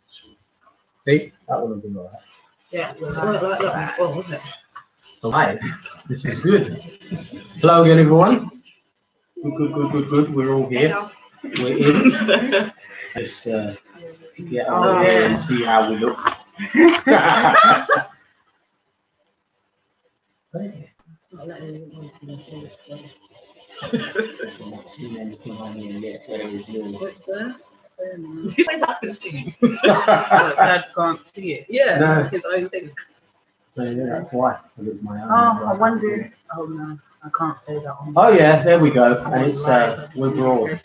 See, that would have been all right. Yeah, well, wasn't it? All right, this is good. Hello again, everyone. Good. We're all here. We're in. Let's get over here and see how we look. Not letting anyone in this way. I've not seen anything on here yet. Where is yours? What's that? What happens to you? Dad can't see it. Yeah, No. his own thing. So, yeah, that's why. It's my own. Oh, I wonder. Oh no, I can't say that on. Oh yeah, there we go. And it's we're broad.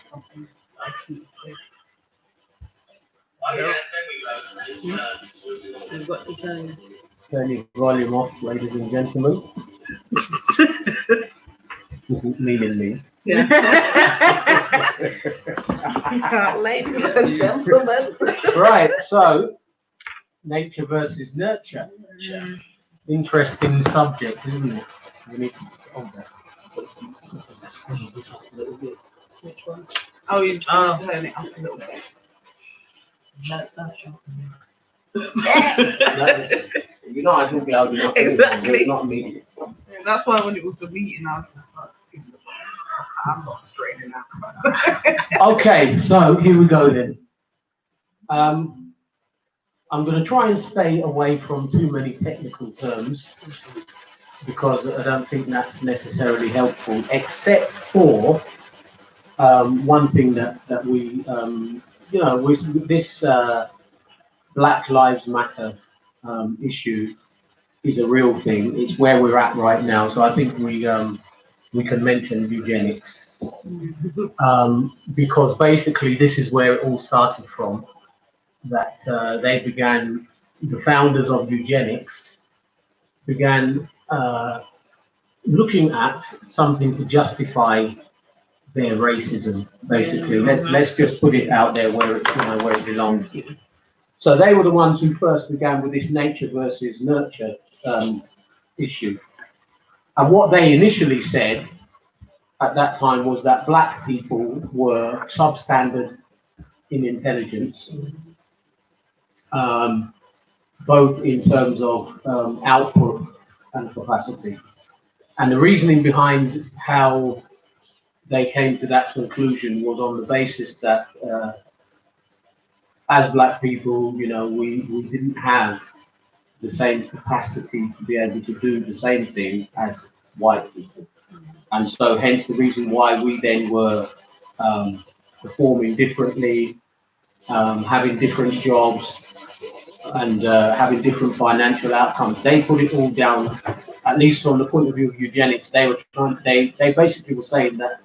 You've got to turn. Turn your volume off, ladies and gentlemen. Meaning me. Yeah. Ladies and gentlemen. Right, so nature versus nurture. Interesting subject, isn't it? We need to hold that. Squeeze this up a little bit. Which one? Oh, you turn it up a little bit. That's not shocking. You know, I talk loud enough. Exactly. It's not me. That's why when it was the meeting, I was like, I'm not straightening out. Okay, so here we go then. I'm going to try and stay away from too many technical terms because I don't think that's necessarily helpful, except for one thing that we, with this Black Lives Matter issue is a real thing. It's where we're at right now. So I think we can mention eugenics because basically this is where it all started from. That the founders of eugenics began looking at something to justify their racism. Basically, let's just put it out there where it belongs. So they were the ones who first began with this nature versus nurture issue. And what they initially said at that time was that black people were substandard in intelligence, both in terms of output and capacity. And the reasoning behind how they came to that conclusion was on the basis that as black people, we didn't have the same capacity to be able to do the same thing as white people. And so hence the reason why we then were performing differently, having different jobs, and having different financial outcomes. They put it all down, at least from the point of view of eugenics. They basically were saying that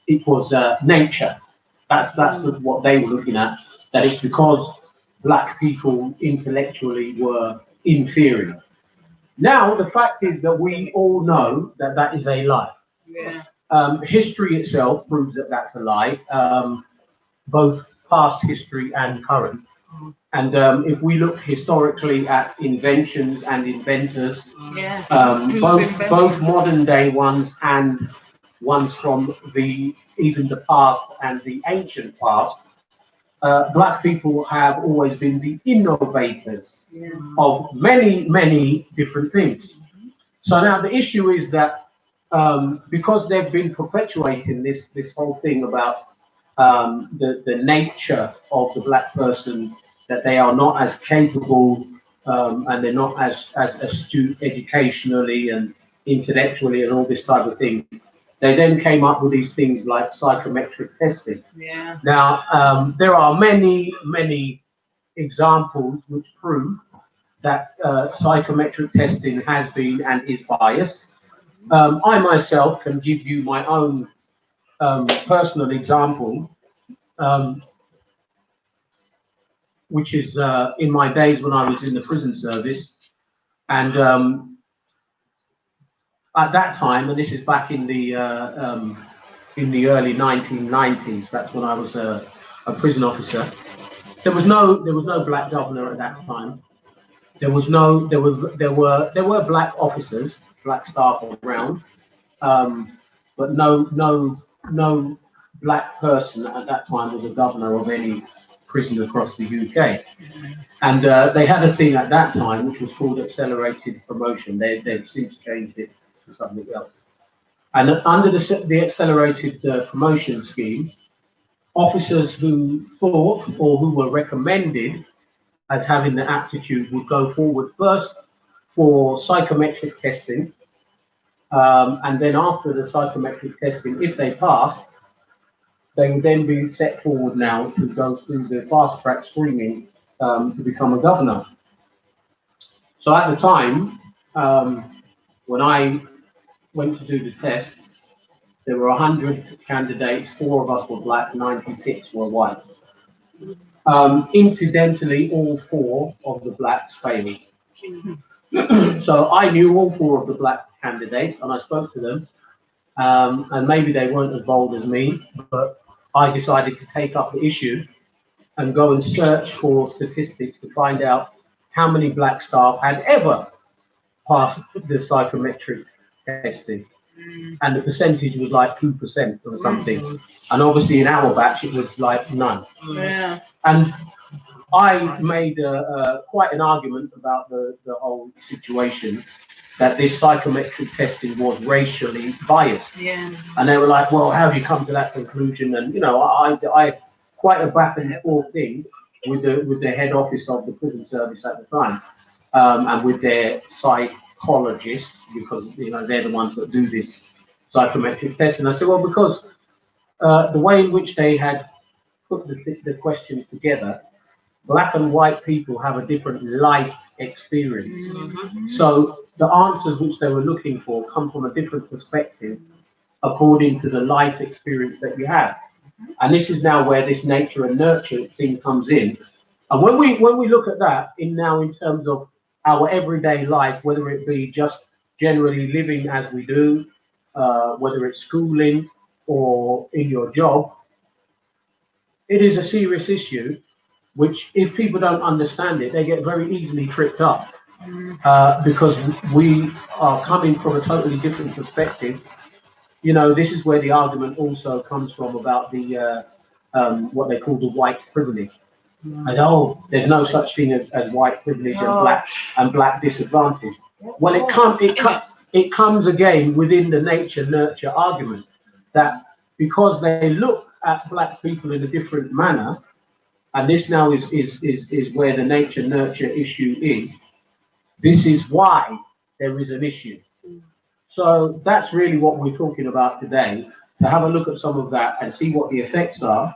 it was nature. That's what they were looking at. That it's because black people intellectually were inferior. Now the fact is that we all know that that is a lie. Yeah. History itself proves that that's a lie, both past history and current. And if we look historically at inventions and inventors, both modern day ones and ones from even the past and the ancient past, black people have always been the innovators of many different things. So now the issue is that because they've been perpetuating this whole thing about the nature of the black person, that they are not as capable and they're not as astute educationally and intellectually and all this type of thing. They then came up with these things like psychometric testing. Yeah. Now, there are many examples which prove that psychometric testing has been and is biased. I myself can give you my own personal example, which is in my days when I was in the prison service. And at that time, and this is back in the early 1990s, that's when I was a prison officer. There was no black governor at that time. There were black officers, black staff around, but no black person at that time was a governor of any prison across the UK. And they had a thing at that time which was called accelerated promotion. They've since changed it to something else. And under the accelerated promotion scheme, officers who thought or who were recommended as having the aptitude would go forward first for psychometric testing. And then after the psychometric testing, if they passed, they would then be set forward now to go through the fast track screening to become a governor. So at the time, when I went to do the test, there were 100 candidates, 4 of us were black, 96 were white. Incidentally, all 4 of the blacks failed. So I knew all 4 of the black candidates and I spoke to them, and maybe they weren't as bold as me, but I decided to take up the issue and go and search for statistics to find out how many black staff had ever passed the psychometric testing. And the percentage was like 2% or something. And obviously in our batch, it was like none. Yeah. And I made quite an argument about the whole situation, that this psychometric testing was racially biased. Yeah. And they were like, well, how have you come to that conclusion? And, you know, I quite a back and forth thing with the head office of the prison service at the time, and with their psychologists, because, you know, they're the ones that do this psychometric test. And I said, well, because the way in which they had put the questions together, black and white people have a different life experience. So the answers which they were looking for come from a different perspective according to the life experience that you have. And this is now where this nature and nurture thing comes in. And when we look at that in terms of our everyday life, whether it be just generally living as we do, whether it's schooling or in your job, it is a serious issue, which if people don't understand it, they get very easily tripped up, because we are coming from a totally different perspective. You know, this is where the argument also comes from about the what they call the white privilege. And there's no such thing as white privilege and black disadvantage. Well, it comes again within the nature nurture argument, that because they look at black people in a different manner, and this now is where the nature nurture issue is. This is why there is an issue. So that's really what we're talking about today, to have a look at some of that and see what the effects are,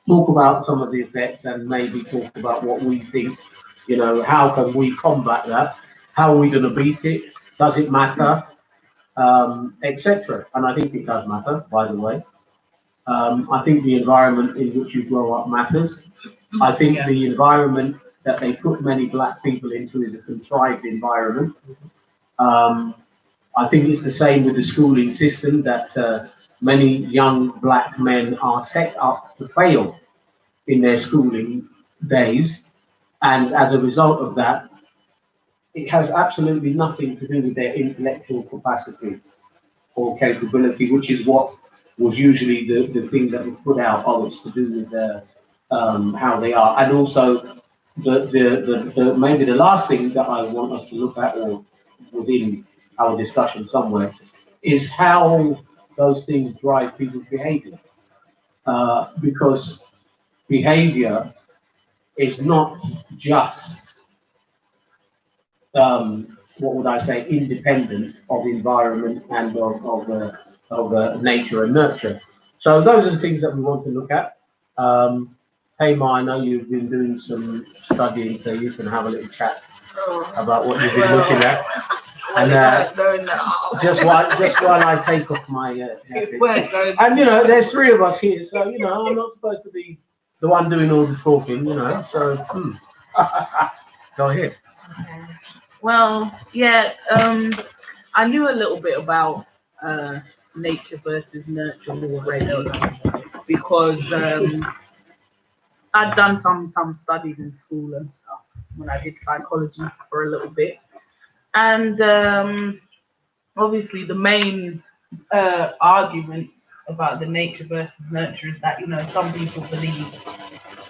talk about some of the effects, and maybe talk about what we think, you know, how can we combat that? How are we going to beat it? Does it matter? Etc. And I think it does matter, by the way. I think the environment in which you grow up matters. I think the environment that they put many black people into is a contrived environment. I think it's the same with the schooling system, that many young black men are set up to fail in their schooling days. And as a result of that, it has absolutely nothing to do with their intellectual capacity or capability, which is what was usually the thing that was put out. Oh, it's to do with how they are. And also the maybe the last thing that I want us to look at, or within our discussion somewhere, is how those things drive people's behavior. Because behavior is not just what would I say, independent of environment and of nature and nurture. So those are the things that we want to look at. Hey Ma, I know you've been doing some studying, so you can have a little chat about what you've been looking at. And just while I take off my and you know, there's 3 of us here, so you know, I'm not supposed to be the one doing all the talking, you know. So go ahead. Okay. Well, yeah, I knew a little bit about nature versus nurture already, because I'd done some studies in school and stuff when I did psychology for a little bit. And obviously the main arguments about the nature versus nurture is that, you know, some people believe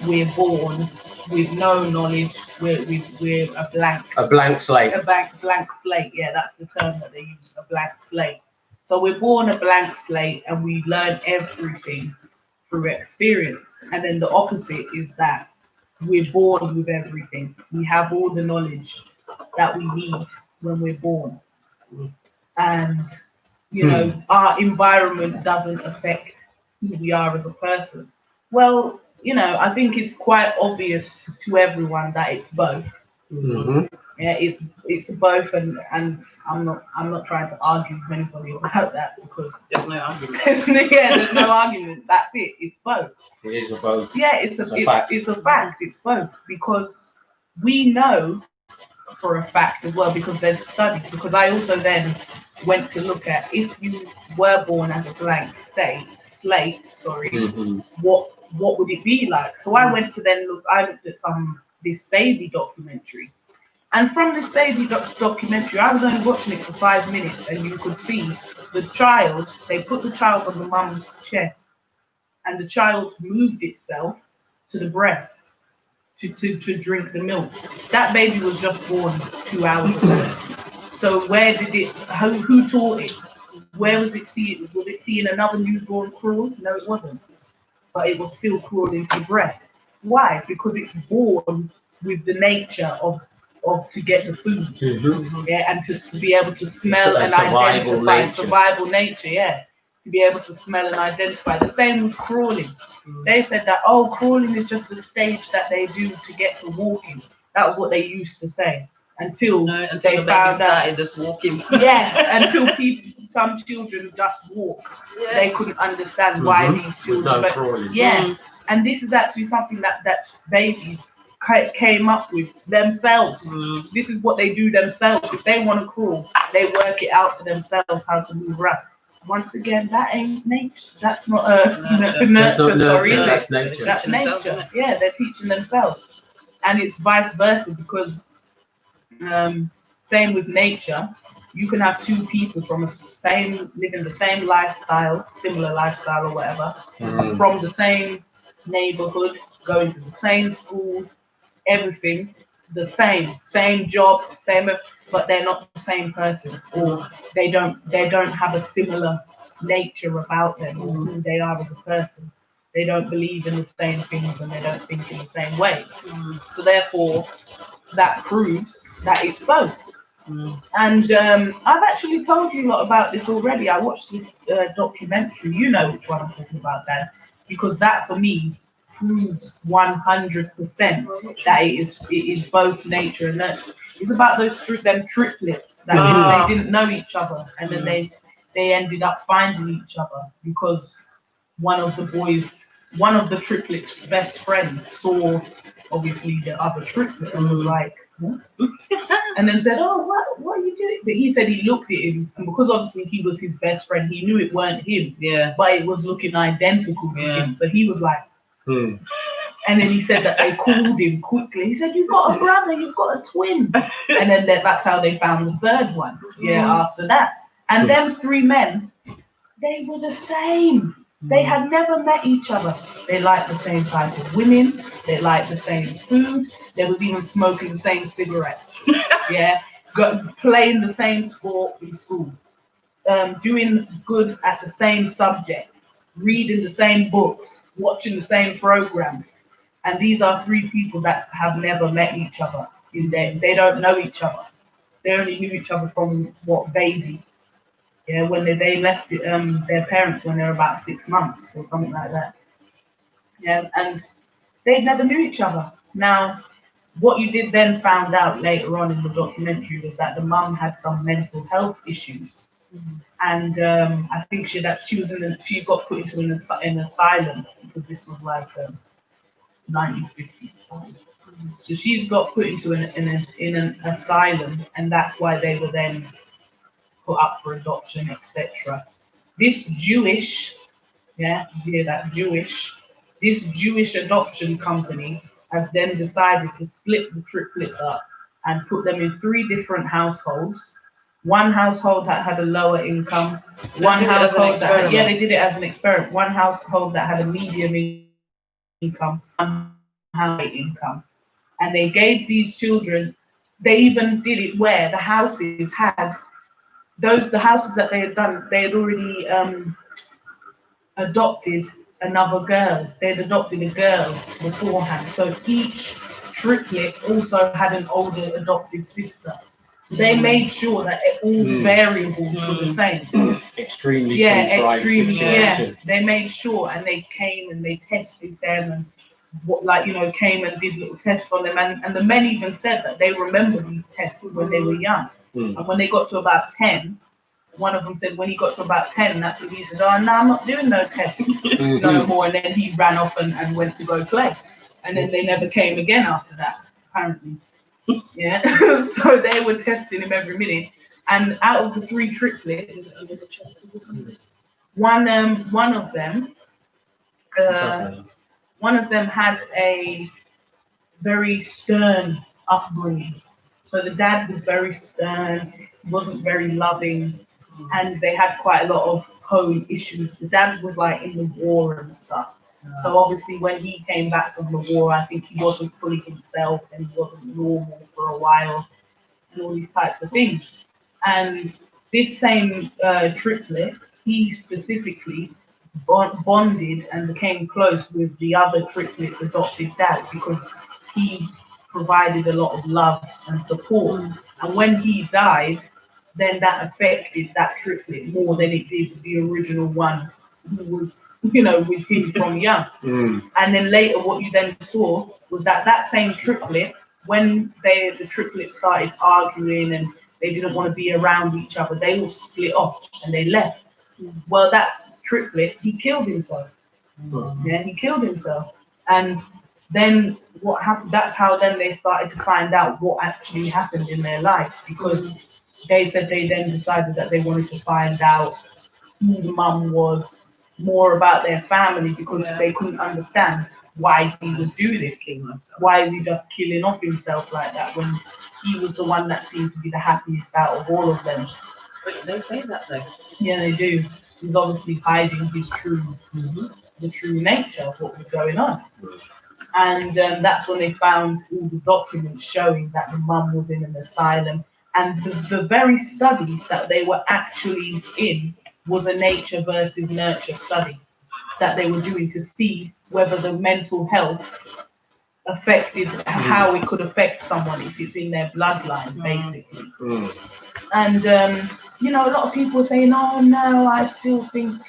we're born with no knowledge. We're a blank. A blank slate. A blank slate. Yeah, that's the term that they use. A blank slate. So we're born a blank slate, and we learn everything through experience. And then the opposite is that we're born with everything. We have all the knowledge that we need when we're born. And, you know, our environment doesn't affect who we are as a person. Well, you know, I think it's quite obvious to everyone that it's both. Mm-hmm. Yeah, it's both, and I'm not trying to argue with anybody about that, because There's no argument. there's no argument. That's it. It's both. It is a both. Yeah, it's a fact. It's both, because we know for a fact as well, because there's studies. Because I also then went to look at, if you were born as a blank slate, Mm-hmm. what would it be like? So I went to then look. I looked at this baby documentary. And from this baby documentary, I was only watching it for 5 minutes, and you could see the child, they put the child on the mum's chest, and the child moved itself to the breast to drink the milk. That baby was just born 2 hours ago. So where did it, who taught it? Where was it seeing? Was it seeing another newborn crawl? No, it wasn't. But it was still crawling to the breast. Why? Because it's born with the nature of to get the food, yeah, and to be able to smell and identify survival nature, yeah, to be able to smell and identify. The same with crawling. They said that, oh, crawling is just a stage that they do to get to walking. That was what they used to say until they found out just walking. Yeah, until some children just walk. Yeah. They couldn't understand why these children. No crawling. Yeah, and this is actually something that babies came up with themselves. This is what they do themselves. If they want to crawl, they work it out for themselves how to move around. Once again, that ain't nature. That's not nurture. Sorry, that's nature. That's nature. Yeah, they're teaching themselves, and it's vice versa, because same with nature. You can have two people living the same lifestyle, similar lifestyle or whatever, from the same neighborhood, going to the same school, everything the same job, but they're not the same person, or they don't have a similar nature about them, or who they are as a person. They don't believe in the same things, and they don't think in the same ways. So therefore, that proves that it's both. And I've actually told you a lot about this already. I watched this documentary. You know which one I'm talking about, Dan, because that for me proves 100% that it is both nature and nurture. It's about them triplets that they didn't know each other, and then they ended up finding each other because one of the triplets' best friends saw obviously the other triplet and was like, what? And then said, oh, what are you doing? But he said he looked at him, and because obviously he was his best friend, he knew it weren't him. Yeah. But it was looking identical to him. So he was like, And then he said that they called him quickly. He said, you've got a brother, you've got a twin. And then that's how they found the third one. Yeah, after that. And them three men, they were the same. They had never met each other. They liked the same type of women. They liked the same food. They was even smoking the same cigarettes. Yeah, playing the same sport in school. Doing good at the same subjects. Reading the same books. Watching the same programs. And these are three people that have never met each other. They don't know each other. They only knew each other from baby. Yeah, when they left their parents when they were about 6 months or something like that. Yeah, and they never knew each other. Now, what you did then found out later on in the documentary was that the mum had some mental health issues, and I think she got put into an asylum, because this was like 1950s. So she's got put into an asylum, and that's why they were then put up for adoption, etc. This Jewish adoption company has then decided to split the triplets up and put them in 3 different households. One household that had a lower income, one household they did it as an experiment. One household that had a medium income, one income. And they gave these children, they even did it where the houses had the houses that they had done, they had already adopted another girl. They had adopted a girl beforehand. So each triplet also had an older adopted sister. So they made sure that all the variables were the same. Extremely Yeah, contrived yeah. They made sure, and they came and they tested them, and came and did little tests on them. And the men even said that they remember these tests when they were young. And when they got to about 10, one of them said when he got to about 10, that's when he said, oh, no, I'm not doing no tests no more. And then he ran off and went to go play. And then they never came again after that, apparently. Yeah, so they were testing him every minute. And out of the 3 triplets, one of them had a very stern upbringing. So the dad was very stern, wasn't very loving, and they had quite a lot of home issues. The dad was like in the war and stuff. So obviously when he came back from the war, I think he wasn't fully himself and he wasn't normal for a while and all these types of things. And this same triplet, he specifically bonded and became close with the other triplet's adopted dad because he provided a lot of love and support. And when he died, then that affected that triplet more than it did the original one who was, with him from young. And then later, what you then saw was that same triplet, when the triplets started arguing and they didn't want to be around each other, they all split off and they left. Well, that's triplet, he killed himself. Yeah, he killed himself. And then what happened, that's how then they started to find out what actually happened in their life, because they said they then decided that they wanted to find out who the mum was, more about their family, because they couldn't understand why he was doing it. Why is he just killing off himself like that when he was the one that seemed to be the happiest out of all of them? But they say that though. Yeah, they do. He's obviously hiding his the true nature of what was going on. And that's when they found all the documents showing that the mum was in an asylum. And the very study that they were actually in was a nature versus nurture study that they were doing to see whether the mental health affected how it could affect someone if it's in their bloodline, basically. And a lot of people are saying, oh no, I still think,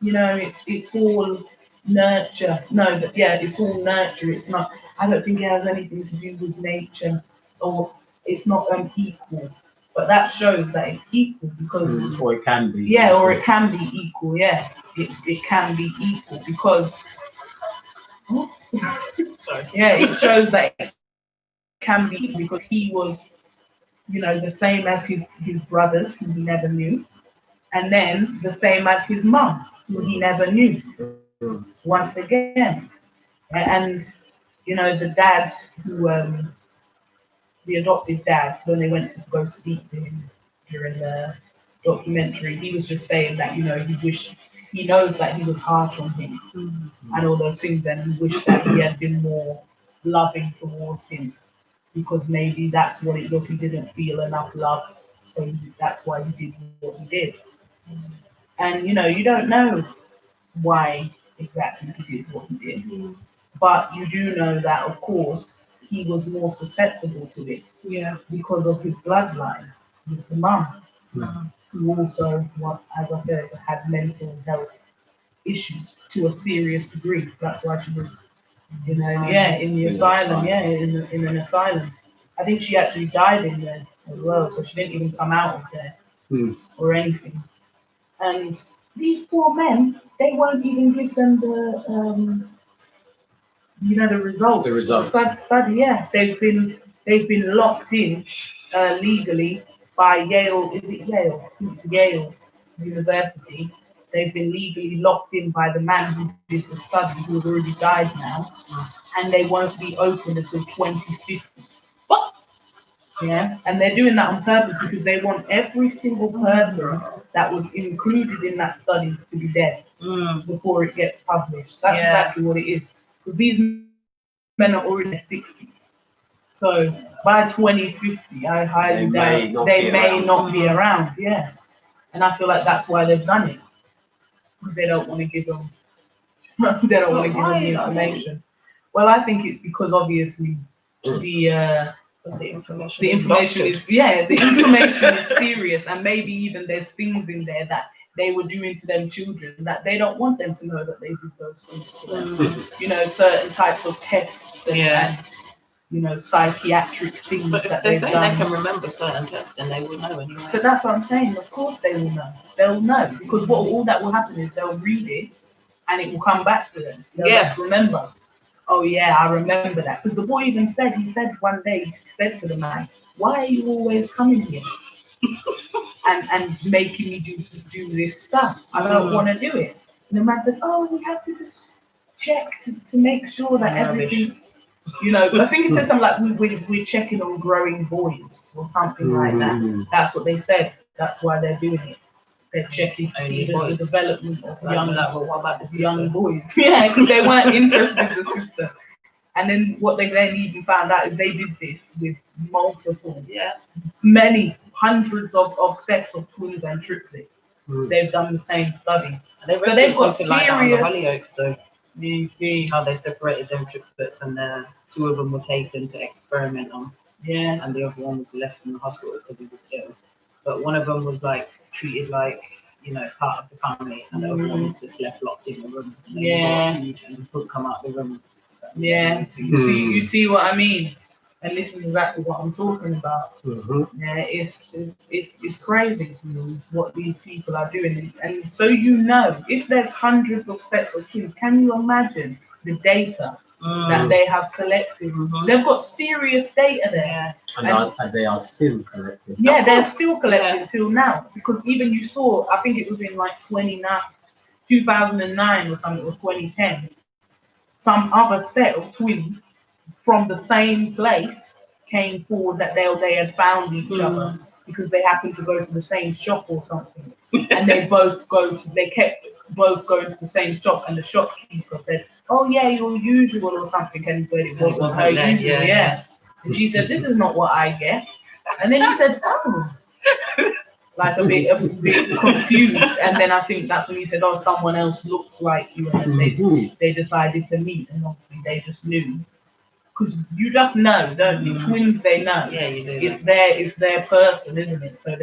it's all nurture. No, but yeah, it's all nurture. It's not, I don't think it has anything to do with nature, or it's not equal. But that shows that it's equal because or it can be. Yeah, or it can be equal, yeah. It can be equal because yeah, it shows that it can be because he was, the same as his brothers who he never knew, and then the same as his mum who he never knew. Once again, and the dad who the adopted dad, when they went to go speak to him during the documentary, he was just saying that he knows that he was harsh on him and all those things, and he wished that he had been more loving towards him, because maybe that's what it was. He didn't feel enough love, so that's why he did what he did. And you don't know why exactly he did what he did, but you do know that, of course, he was more susceptible to it, because of his bloodline with the mum, who also, as I said, had mental health issues to a serious degree. That's why she was, in the asylum, in an asylum. I think she actually died in there as well, so she didn't even come out of there or anything. And these poor men, they won't even give them the the results. The results. The study, yeah. They've been locked in legally by Yale. Is it Yale? It's Yale University. They've been legally locked in by the man who did the study, who has already died now, and they won't be open until 2050. What? Yeah, and they're doing that on purpose because they want every single person that was included in that study to be dead before it gets published. That's exactly what it is. Because these men are already in their 60s. So by 2050, I highly doubt they may not be around. Yeah. And I feel like that's why they've done it. Because they don't want to give them, they don't want to give them the information. Well, I think it's because obviously the information is serious, and maybe even there's things in there that they were doing to them children that they don't want them to know that they did those things to them. You know, certain types of tests and you know, psychiatric things But that if they they've say done. they can remember certain tests, then they will know anyway. But that's what I'm saying. Of course they will know. They'll know because what all that will happen is they'll read it, and it will come back to them. They'll just remember. Oh yeah, I remember that. Because the boy even said, he said one day, he said to the man, "Why are you always coming here and making me do this stuff? I don't want to do it." And the man said, "Oh, we have to just check to make sure that everything's." You know, I think he said something like we're checking on growing boys or something like that. That's what they said. That's why they're doing it. They're checking to see the development of young boys. Yeah, because they weren't interested in the sister. And then what they then even found out is they did this with multiple, many hundreds of sets of twins and triplets. They've done the same study. And So they've got something like that on the serious. Hollyoaks, though. You see, How they separated them triplets, and two of them were taken to experiment on, yeah, and the other one was left in the hospital because he was ill. But one of them was like treated like, you know, part of the family, and the other one was just left locked in the room. And and couldn't come out the room. Yeah, you see what I mean? And this is exactly what I'm talking about. Yeah, it's crazy what these people are doing. And so you know, if there's hundreds of sets of twins, can you imagine the data that they have collected? They've got serious data there. And they are still collecting. Yeah, they're still collecting till now. Because even you saw, I think it was in like 2009 or something, or 2010, some other set of twins from the same place came forward that they had found each other because they happened to go to the same shop or something, and they kept both going to the same shop, and the shopkeeper said, "Oh yeah, your usual" or something, but it wasn't her usual. And she said, "This is not what I get," and then he said, "Oh." Like a bit confused, and then I think that's when he said, "Oh, someone else looks like you," and then they decided to meet, and obviously they just knew, because you just know, don't you? Twins, they know. Yeah, you do. It's their person, isn't it? So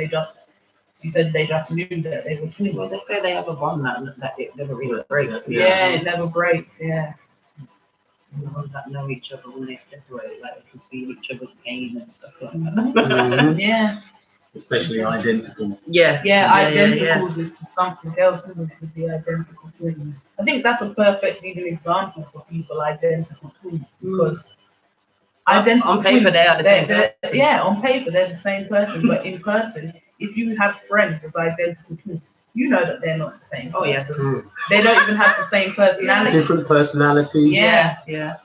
she said they just knew that they were twins. Well, they say they have a bond that it never really breaks. Yeah, it never breaks. Yeah. The ones that know each other, when they separate, like they can feel each other's pain and stuff like that. Yeah. Especially identical. Yeah, identicals is something else, isn't it, with the identical twins? I think that's a perfect even example for people, identical twins, because identical on paper twins, they are the same person. Yeah, on paper they're the same person, but in person, if you have friends as identical twins, you know that they're not the same person. Oh yes. They don't even have the same personality. Different personalities. Yeah.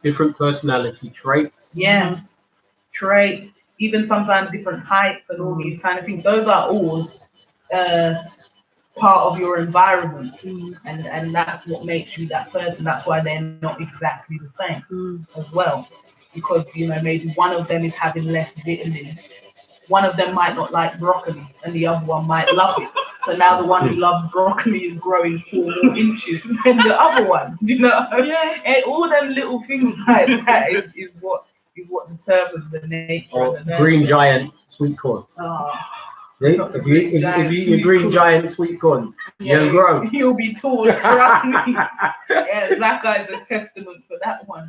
Different personality traits. Yeah. Traits. Even sometimes different heights and all these kind of things. Those are all part of your environment, and that's what makes you that person. That's why they're not exactly the same as well, because you know maybe one of them is having less vitamins. One of them might not like broccoli, and the other one might love it. So now the one who loves broccoli is growing 4 more inches than the other one. You know, and all them little things like that is what determines the nature Or of the green giant sweet corn. If you eat green giant sweet corn, you'll grow. He'll be tall, trust me. Yeah, Zaka is a testament for that one.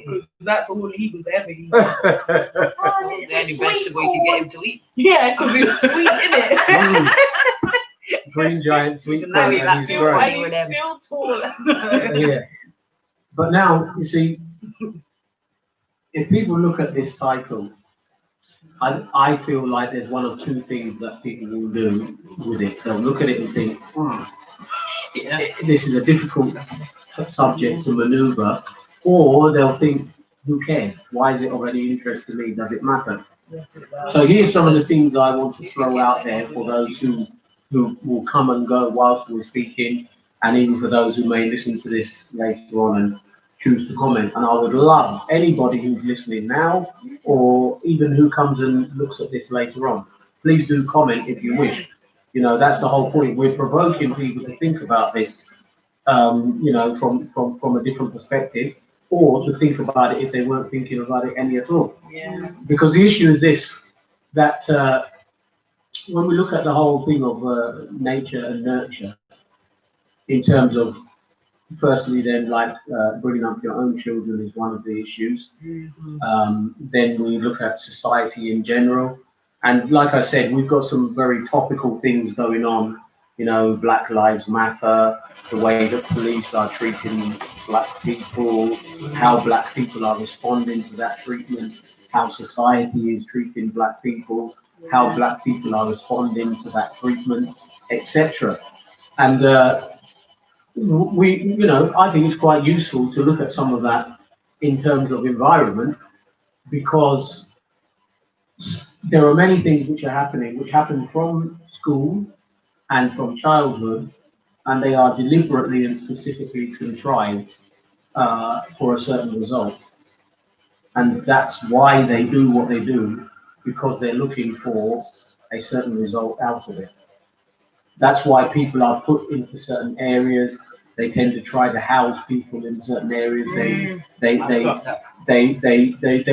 Because that's all he was ever eating. The only vegetable you can get him to eat. Yeah, because it's sweet, isn't it? Green giant sweet corn. Now he's And he's growing. Still tall. Yeah. But now, you see, if people look at this title, I feel like there's one of two things that people will do with it. They'll look at it and think, this is a difficult subject to maneuver, or they'll think, who cares? Why is it of any interest to me? Does it matter? So here's some of the things I want to throw out there for those who will come and go whilst we're speaking, and even for those who may listen to this later on and choose to comment. And I would love anybody who's listening now, or even who comes and looks at this later on, please do comment if you wish. You know, that's the whole point. We're provoking people to think about this, you know, from a different perspective, or to think about it if they weren't thinking about it any at all. Yeah. Because the issue is this, that when we look at the whole thing of nature and nurture, in terms of, firstly, then, like bringing up your own children is one of the issues. Then we look at society in general. And like I said, we've got some very topical things going on, you know, Black Lives Matter, the way that police are treating black people, how black people are responding to that treatment, how society is treating black people, how black people are responding to that treatment, etc. And you know, I think it's quite useful to look at some of that in terms of environment, because there are many things which are happening, which happen from school and from childhood, and they are deliberately and specifically contrived for a certain result. And that's why they do what they do, because they're looking for a certain result out of it. That's why people are put into certain areas. They tend to try to house people in certain areas. They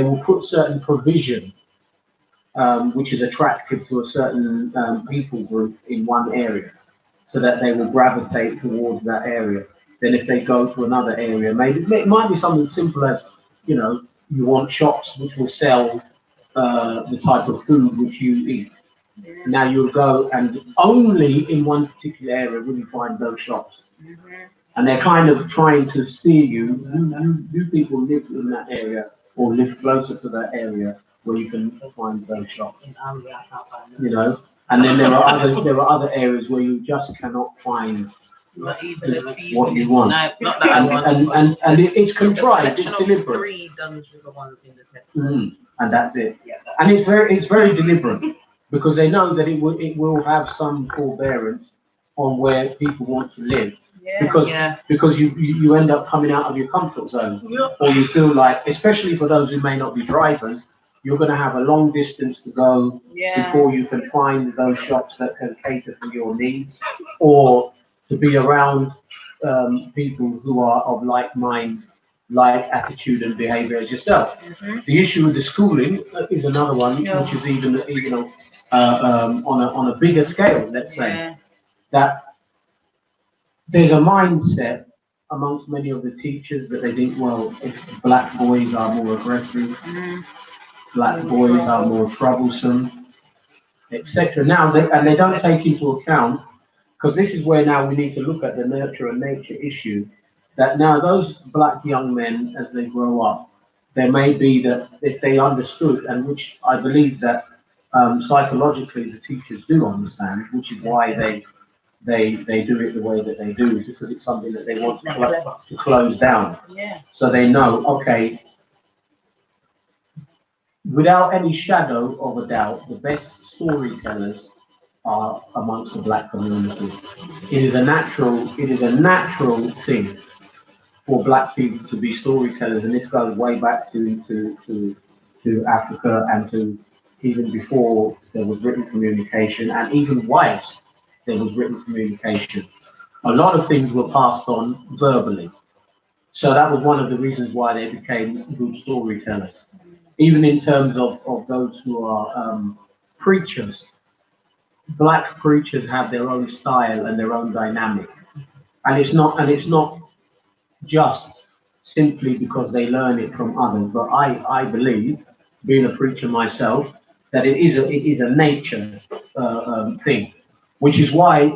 will put certain provision, which is attractive to a certain people group in one area, so that they will gravitate towards that area. Then if they go to another area, maybe it might be something simple as, you know, you want shops which will sell the type of food which you eat. Now you'll go, and only in one particular area will you find those shops. And they're kind of trying to steer you. You people live in that area or live closer to that area where you can find those shops. You know, and then there are other areas where you just cannot find Not even a what you want. No, not that one. And it's contrived, it's deliberate. 3 Duns River ones in the Tesco. And that's it. And it's very deliberate, because they know that it will have some forbearance on where people want to live. Because you end up coming out of your comfort zone, or you feel like, especially for those who may not be drivers, you're going to have a long distance to go before you can find those shops that can cater for your needs, or to be around people who are of like mind, like attitude and behavior as yourself. The issue with the schooling is another one, which is even on a bigger scale. Let's say that there's a mindset amongst many of the teachers that they think, well, if black boys are more aggressive, black boys are more troublesome, etc. Now, they don't take into account, because this is where now we need to look at the nurture and nature issue, that now those black young men, as they grow up, there may be that if they understood, and which I believe that psychologically the teachers do understand, which is why they do it the way that they do, because it's something that they want to close down. So they know, okay, without any shadow of a doubt, the best storytellers are amongst the black community. It is a natural thing for black people to be storytellers, and this goes way back to Africa, and to even before there was written communication, and even whilst there was written communication. A lot of things were passed on verbally. So that was one of the reasons why they became good storytellers. Even in terms of those who are preachers, black preachers have their own style and their own dynamic. And it's not just simply because they learn it from others, but I believe, being a preacher myself, that it is a nature thing. Which is why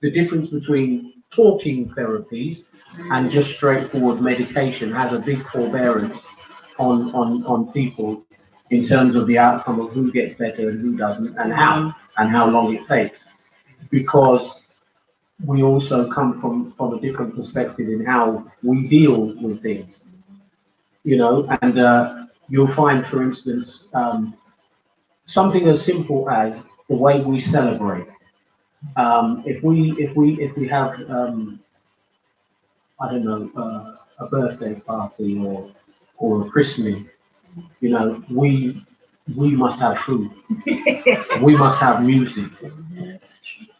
the difference between talking therapies and just straightforward medication has a big forbearance on people in terms of the outcome of who gets better and who doesn't, and how long it takes. Because we also come from a different perspective in how we deal with things. You know, and you'll find, for instance, something as simple as the way we celebrate. If we have I don't know, a birthday party or a christening, you know, we must have food. We must have music.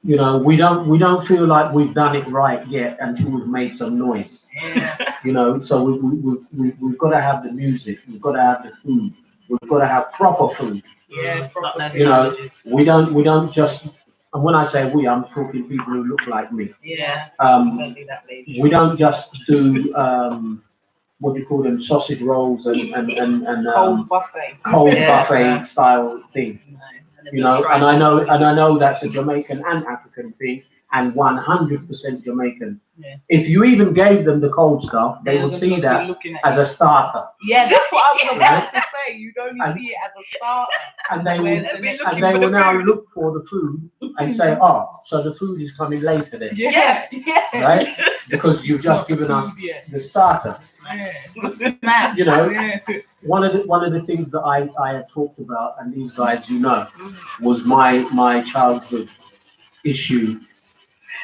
You know, we don't feel like we've done it right yet until we've made some noise. Yeah. You know, so we've got to have the music, we've got to have the food, we've got to have proper food. Yeah. You know, we don't just, and when I say we, I'm talking people who look like me. Yeah. We don't just do what do you call them, sausage rolls and Cold buffet. cold Yeah. buffet style thing. You know, and I know that's a Jamaican and African thing, and 100% Jamaican. Yeah. If you even gave them the cold stuff, they would see that as a starter. Yeah, that's what I was about to say. You'd only see it as a starter. And they Whereas will will now look for the food and say, oh, so the food is coming later then, Yeah. right? Because you've just given us the starter. Yeah. You know, one of the things that I have talked about, and these guys, you know, was my childhood issue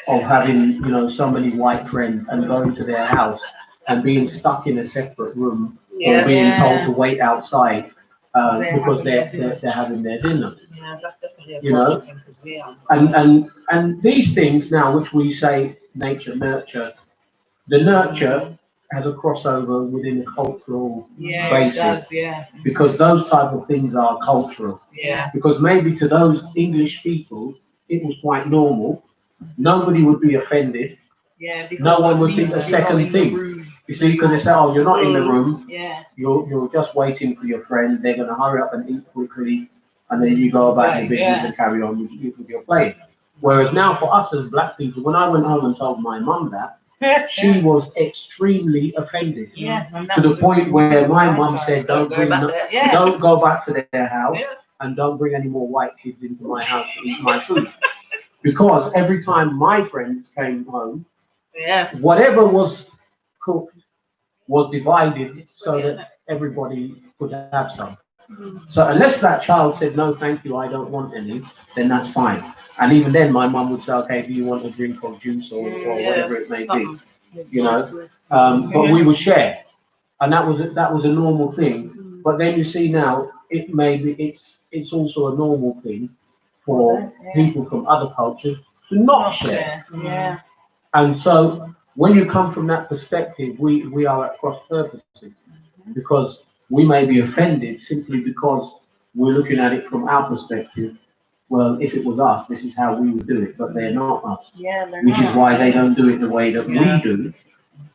of having, you know, so many white friends and going to their house and being stuck in a separate room or being told to wait outside because they're having their dinner. Yeah, that's definitely a You know, problem because we are. and these things now, which we say nature nurture, the nurture has a crossover within a cultural basis, it does, yeah. because those type of things are cultural. Yeah. Because maybe to those English people, it was quite normal. Nobody would be offended. Yeah, because No one at would least think a you're not second in the thing. room. You see, because they say, oh, you're not in the room, Yeah. you're just waiting for your friend, they're going to hurry up and eat quickly, and then you go about your business and carry on with your playing. Whereas now for us as black people, when I went home and told my mum that, she was extremely offended. Yeah. To the point where my mum said, don't go back to their house and don't bring any more white kids into my house to eat my food. Because every time my friends came home, whatever was cooked was divided so that everybody could have some. So unless that child said, no, thank you, I don't want any, then that's fine. And even then, my mum would say, okay, do you want a drink of juice or whatever it may be, you know? But we would share, and that was a normal thing. But then you see now, it's also a normal thing for people from other cultures to not share. Yeah. And so when you come from that perspective, we are at cross purposes, because we may be offended simply because we're looking at it from our perspective. Well, if it was us, this is how we would do it, but they're not us. Yeah, they're which not. is why they don't do it the way that we do.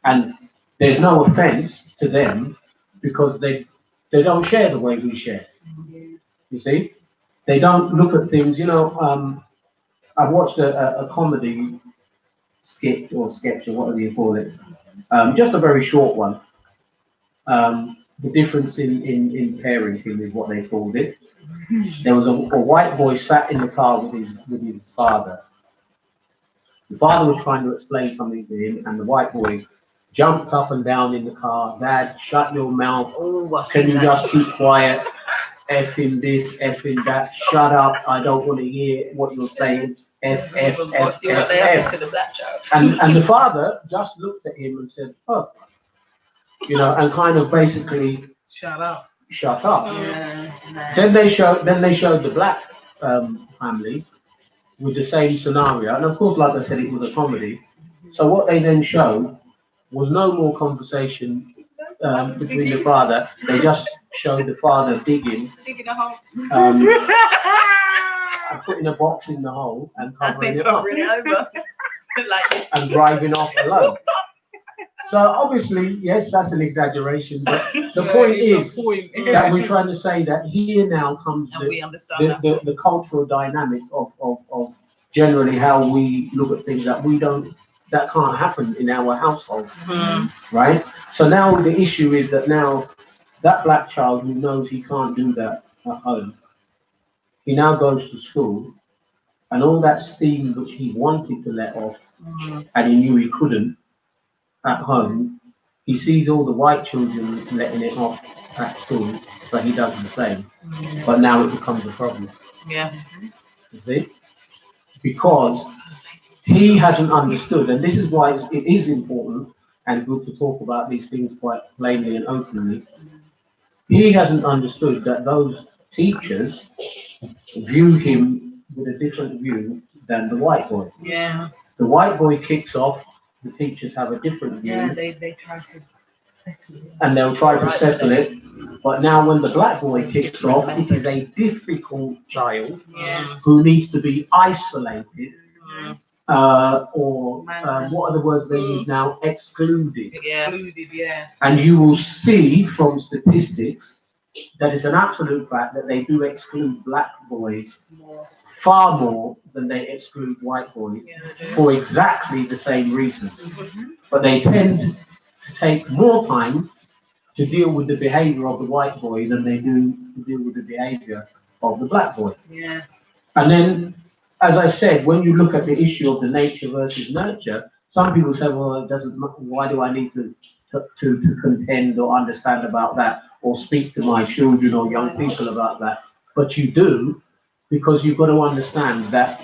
And there's no offense to them because they don't share the way we share. You see? They don't look at things, you know, I've watched a comedy skit or sketch or whatever you call it, just a very short one. The difference in parenting is what they called it. There was a white boy sat in the car with his father. The father was trying to explain something to him, and the white boy jumped up and down in the car. Dad, shut your mouth. Can you just keep quiet? Effing this, effing that. Shut up. I don't want to hear what you're saying. F. And the father just looked at him and said, oh, you know, and kind of basically Shut up. Shut up. Yeah. Then they showed the black family with the same scenario, and of course, like I said, it was a comedy. So what they then showed was no more conversation between the father. They just showed the father digging a hole. And putting a box in the hole and covering it up over. Like this. and driving off alone. So obviously, yes, that's an exaggeration, but the point is that we're trying to say that here now comes the cultural dynamic of generally how we look at things that can't happen in our household, right? So now the issue is that now that black child who knows he can't do that at home, he now goes to school, and all that steam which he wanted to let off, and he knew he couldn't at home, he sees all the white children letting it off at school, so he does the same. But now it becomes a problem. Yeah. You see? Because he hasn't understood, and this is why it is important, and good to talk about these things quite plainly and openly. He hasn't understood that those teachers view him with a different view than the white boy. Yeah. The white boy kicks off, the teachers have a different view. Yeah, they try to settle it. And they'll try to settle it. But now when the black boy kicks off, it is a difficult child Yeah. who needs to be isolated, or what are the words they use now? Excluded. Yeah. Excluded, yeah. And you will see from statistics that it's an absolute fact that they do exclude black boys far more than they exclude white boys for exactly the same reasons. But they tend to take more time to deal with the behavior of the white boy than they do to deal with the behavior of the black boy. Yeah. And then, as I said, when you look at the issue of the nature versus nurture, some people say, well, it doesn't, why do I need to contend or understand about that or speak to my children or young people about that? But you do, because you've got to understand that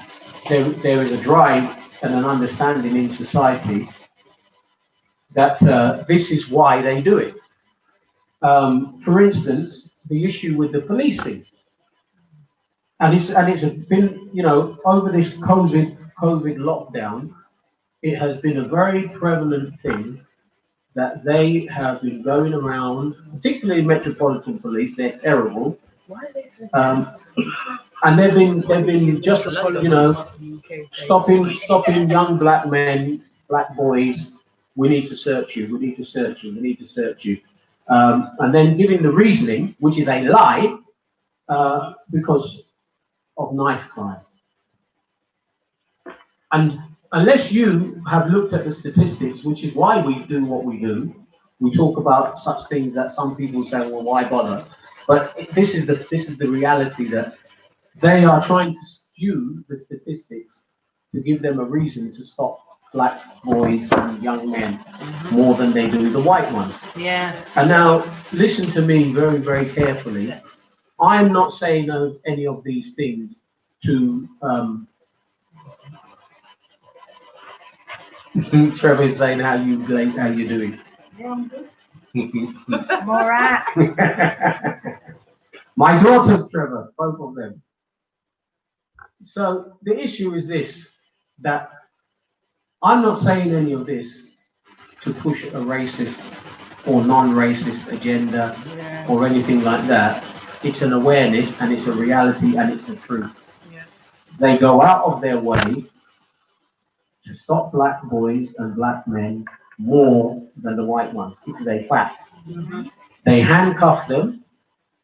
there is a drive and an understanding in society that this is why they do it. For instance, the issue with the policing. And it's been, you know, over this COVID lockdown, it has been a very prevalent thing that they have been going around, particularly Metropolitan Police. They're terrible. Why are they so and they've been just, you know, stopping young black men, black boys. We need to search you. We need to search you. We need to search you. And then giving the reasoning, which is a lie, because of knife crime. And unless you have looked at the statistics, which is why we do what we do, we talk about such things that some people say, well, why bother? But this is the reality, that they are trying to skew the statistics to give them a reason to stop black boys and young men more than they do the white ones. Yeah. And now listen to me very, very carefully. I'm not saying any of these things to Trevor is saying how you doing? Yeah, I'm good. I'm all right. My daughters, Trevor, both of them. So the issue is this, that I'm not saying any of this to push a racist or non-racist agenda or anything like that. It's an awareness and it's a reality and it's the truth. Yeah. They go out of their way to stop black boys and black men more than the white ones. It is a fact. They handcuff them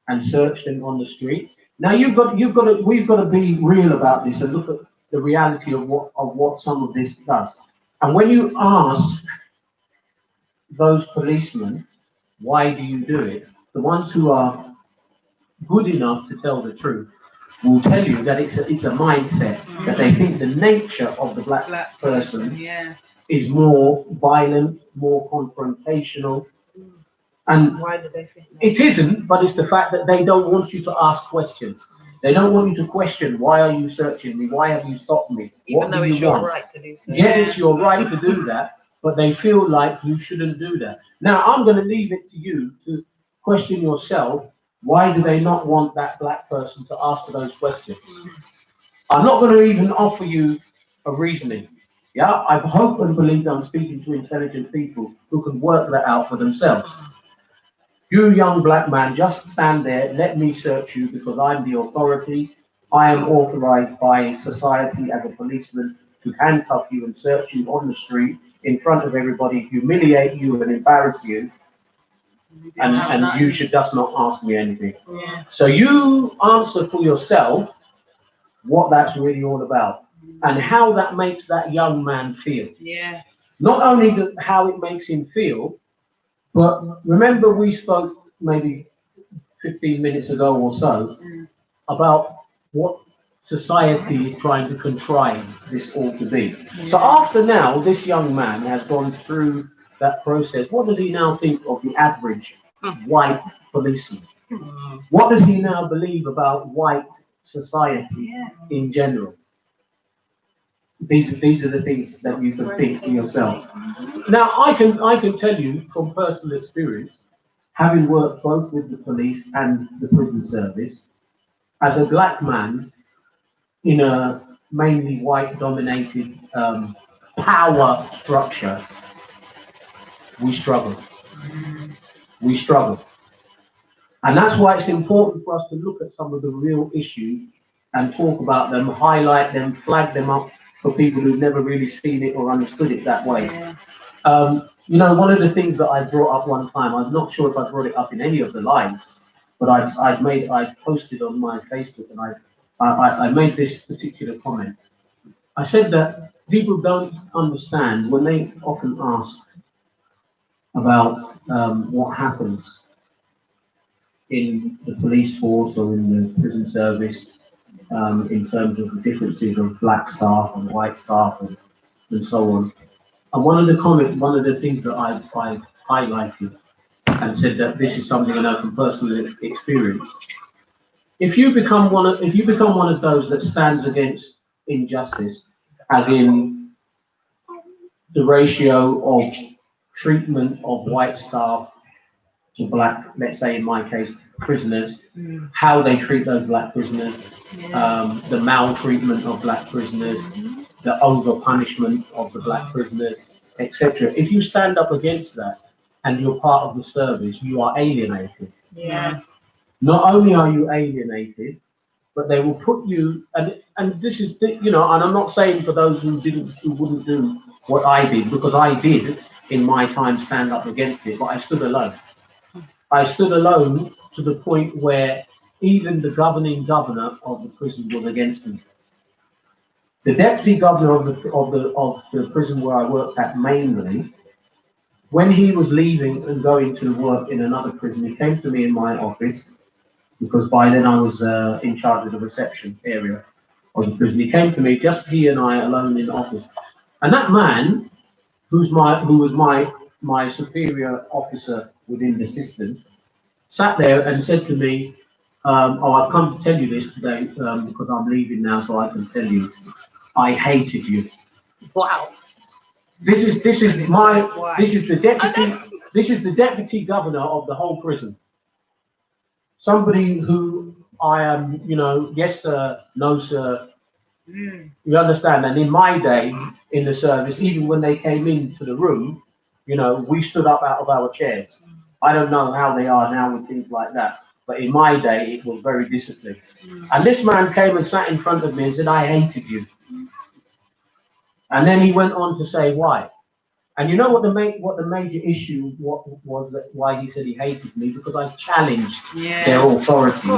and search them on the street. Now we've got to be real about this and look at the reality of what some of this does. And when you ask those policemen, why do you do it? The ones who are good enough to tell the truth will tell you that it's a mindset, that they think the nature of the black person is more violent, more confrontational. And why do they think that? It isn't, but it's the fact that they don't want you to ask questions. They don't want you to question, why are you searching me? Why have you stopped me? Even though it's your right to do so. Yeah, it's your right to do that, but they feel like you shouldn't do that. Now, I'm going to leave it to you to question yourself. Why do they not want that black person to ask those questions? I'm not going to even offer you a reasoning. Yeah, I hope and believe that I'm speaking to intelligent people who can work that out for themselves. You young black man, just stand there, let me search you because I'm the authority. I am authorized by society as a policeman to handcuff you and search you on the street in front of everybody, humiliate you and embarrass you. And you should just not ask me anything. Yeah. So you answer for yourself what that's really all about and how that makes that young man feel. Yeah. Not only how it makes him feel, but remember we spoke maybe 15 minutes ago or so about what society is trying to contrive this all to be. Yeah. So after now, this young man has gone through that process. What does he now think of the average white policeman? What does he now believe about white society in general? these are the things that you can think for yourself. Now, I can tell you from personal experience, having worked both with the police and the prison service, as a black man in a mainly white dominated power structure, we struggle. We struggle. And that's why it's important for us to look at some of the real issues and talk about them, highlight them, flag them up for people who've never really seen it or understood it that way. You know, one of the things that I brought up one time, I'm not sure if I brought it up in any of the lives, but I posted on my Facebook, and I made this particular comment. I said that people don't understand when they often ask about what happens in the police force or in the prison service in terms of the differences of black staff and white staff and so on. And one of the things that I highlighted and said that this is something I know from personal experience. If you become one of those that stands against injustice, as in the ratio of treatment of white staff to black, let's say in my case, prisoners, how they treat those black prisoners, the maltreatment of black prisoners, the over punishment of the black prisoners, etc. If you stand up against that and you're part of the service, you are alienated. Yeah. Not only are you alienated, but they will put you, and this is, you know, and I'm not saying for those who wouldn't do what I did, because I did in my time stand up against it, but I stood alone. I stood alone to the point where even the governing governor of the prison was against me. The deputy governor of the prison where I worked at mainly, when he was leaving and going to work in another prison, he came to me in my office, because by then I was in charge of the reception area of the prison. He came to me, just he and I alone in the office. And that man, who was my superior officer within the system, sat there and said to me, oh, I've come to tell you this today because I'm leaving now, so I can tell you, I hated you. Wow. This is the deputy governor of the whole prison. Somebody who I am, you know, yes sir, no sir. You understand? And in my day in the service, even when they came into the room, you know, we stood up out of our chairs. I don't know how they are now with things like that, but in my day it was very disciplined. And this man came and sat in front of me and said, I hated you. And then he went on to say why. And you know what the major issue was that why he said he hated me? Because I challenged their authority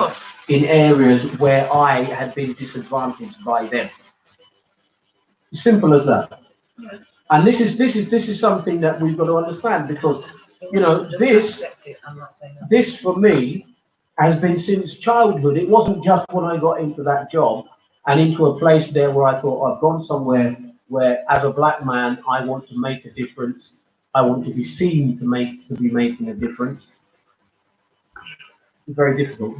in areas where I had been disadvantaged by them. Simple as that. And this is something that we've got to understand, because you know this for me has been since childhood. It wasn't just when I got into that job and into a place there where I thought I've gone somewhere where, as a black man, I want to make a difference. I want to be seen to be making a difference. Very difficult.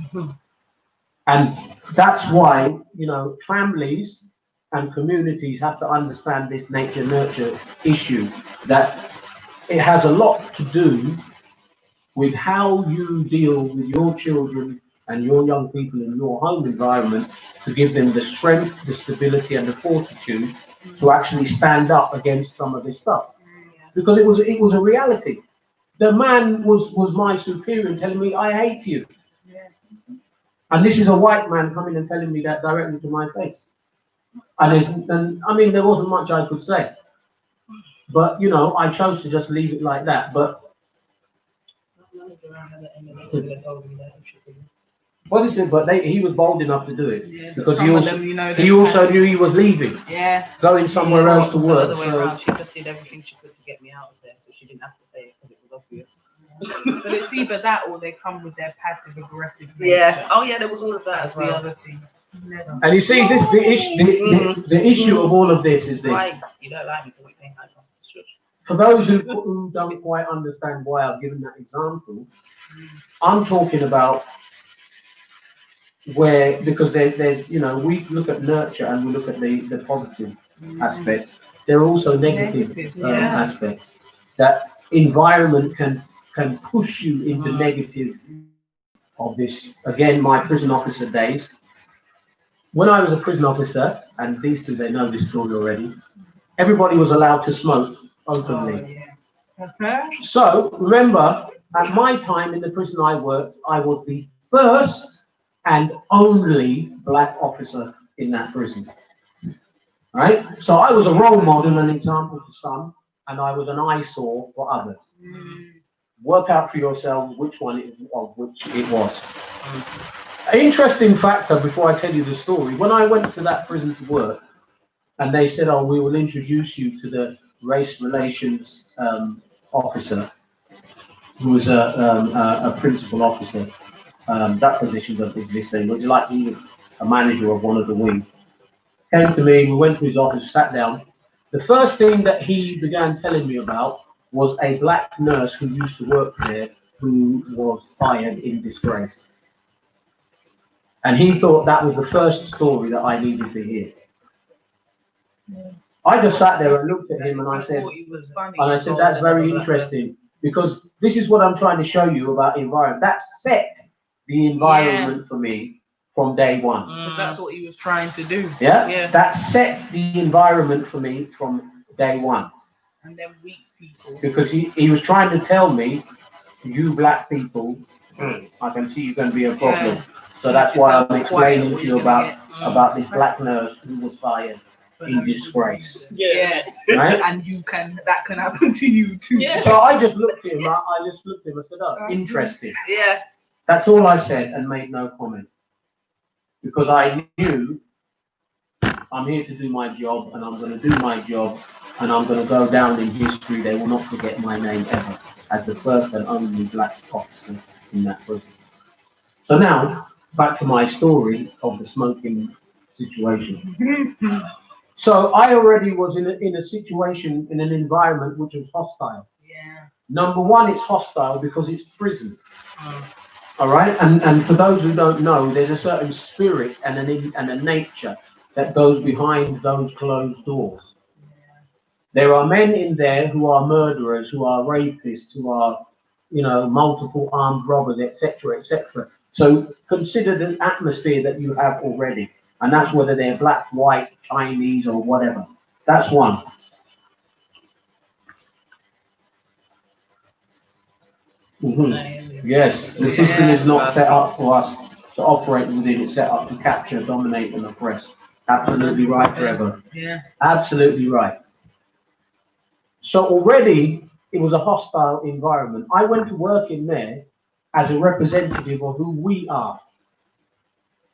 And that's why, you know, families and communities have to understand this nature-nurture issue, that it has a lot to do with how you deal with your children and your young people in your home environment, to give them the strength, the stability and the fortitude to actually stand up against some of this stuff. Because it was a reality. The man was my superior and telling me, I hate you. And this is a white man coming and telling me that directly to my face. And I mean, there wasn't much I could say. But, you know, I chose to just leave it like that. But what is it? But he was bold enough to do it, because he also knew he was leaving, going somewhere else to work. So she just did everything she could to get me out of there, so she didn't have to say it because it was obvious. So it's either that or they come with their passive aggressive nature. Yeah. Oh yeah, there was all of that as well. The other thing. And you see, the issue of all of this is this. Why you don't like me, so we think I don't. For those who don't quite understand why I've given that example, I'm talking about where, because there's, you know, we look at nurture and we look at the positive aspects. There are also negative, yeah. aspects. That environment can push you into negative of this. Again, my prison officer days. When I was a prison officer, and these two, they know this story already, everybody was allowed to smoke openly. So remember, at my time in the prison I worked, I was the first and only black officer in that prison. Right? So I was a role model, an example to some, and I was an eyesore for others. Work out for yourselves which one of which it was. An interesting factor before I tell you the story, when I went to that prison to work, and they said, oh, we will introduce you to the race relations officer, who was a principal officer. That position doesn't exist anymore. It's like he was a manager of one of the wings. Came to me, we went to his office, sat down. The first thing that he began telling me about was a black nurse who used to work there who was fired in disgrace. And he thought that was the first story that I needed to hear. I just sat there and looked at him and I said, that's very interesting, because this is what I'm trying to show you about environment. That set the environment for me from day one. Because that's what he was trying to do. Yeah? That set the environment for me from day one. And then weak people. Because he was trying to tell me, you black people, I can see you're going to be a problem. Yeah. So that's why I'm explaining to you about this black nurse who was fired in disgrace. Yeah. Right? And that can happen to you too. Yeah. So I just looked at him, I said, oh, interesting. Yeah. That's all I said and made no comment. Because I knew I'm here to do my job and I'm going to do my job and I'm going to go down in history. They will not forget my name ever as the first and only black officer in that prison. So now, back to my story of the smoking situation. So I already was in a situation, in an environment which was hostile. Yeah. Number one, it's hostile because it's prison. All right, and for those who don't know, there's a certain spirit and a nature that goes behind those closed doors. There are men in there who are murderers, who are rapists, who are, you know, multiple armed robbers, etc., etc. So consider the atmosphere that you have already, and that's whether they're black, white, Chinese, or whatever. That's one. Yes, the system is not set up for us to operate within. It's set up to capture, dominate, and oppress. Absolutely right, Trevor. Yeah. Absolutely right. So already it was a hostile environment. I went to work in there as a representative of who we are.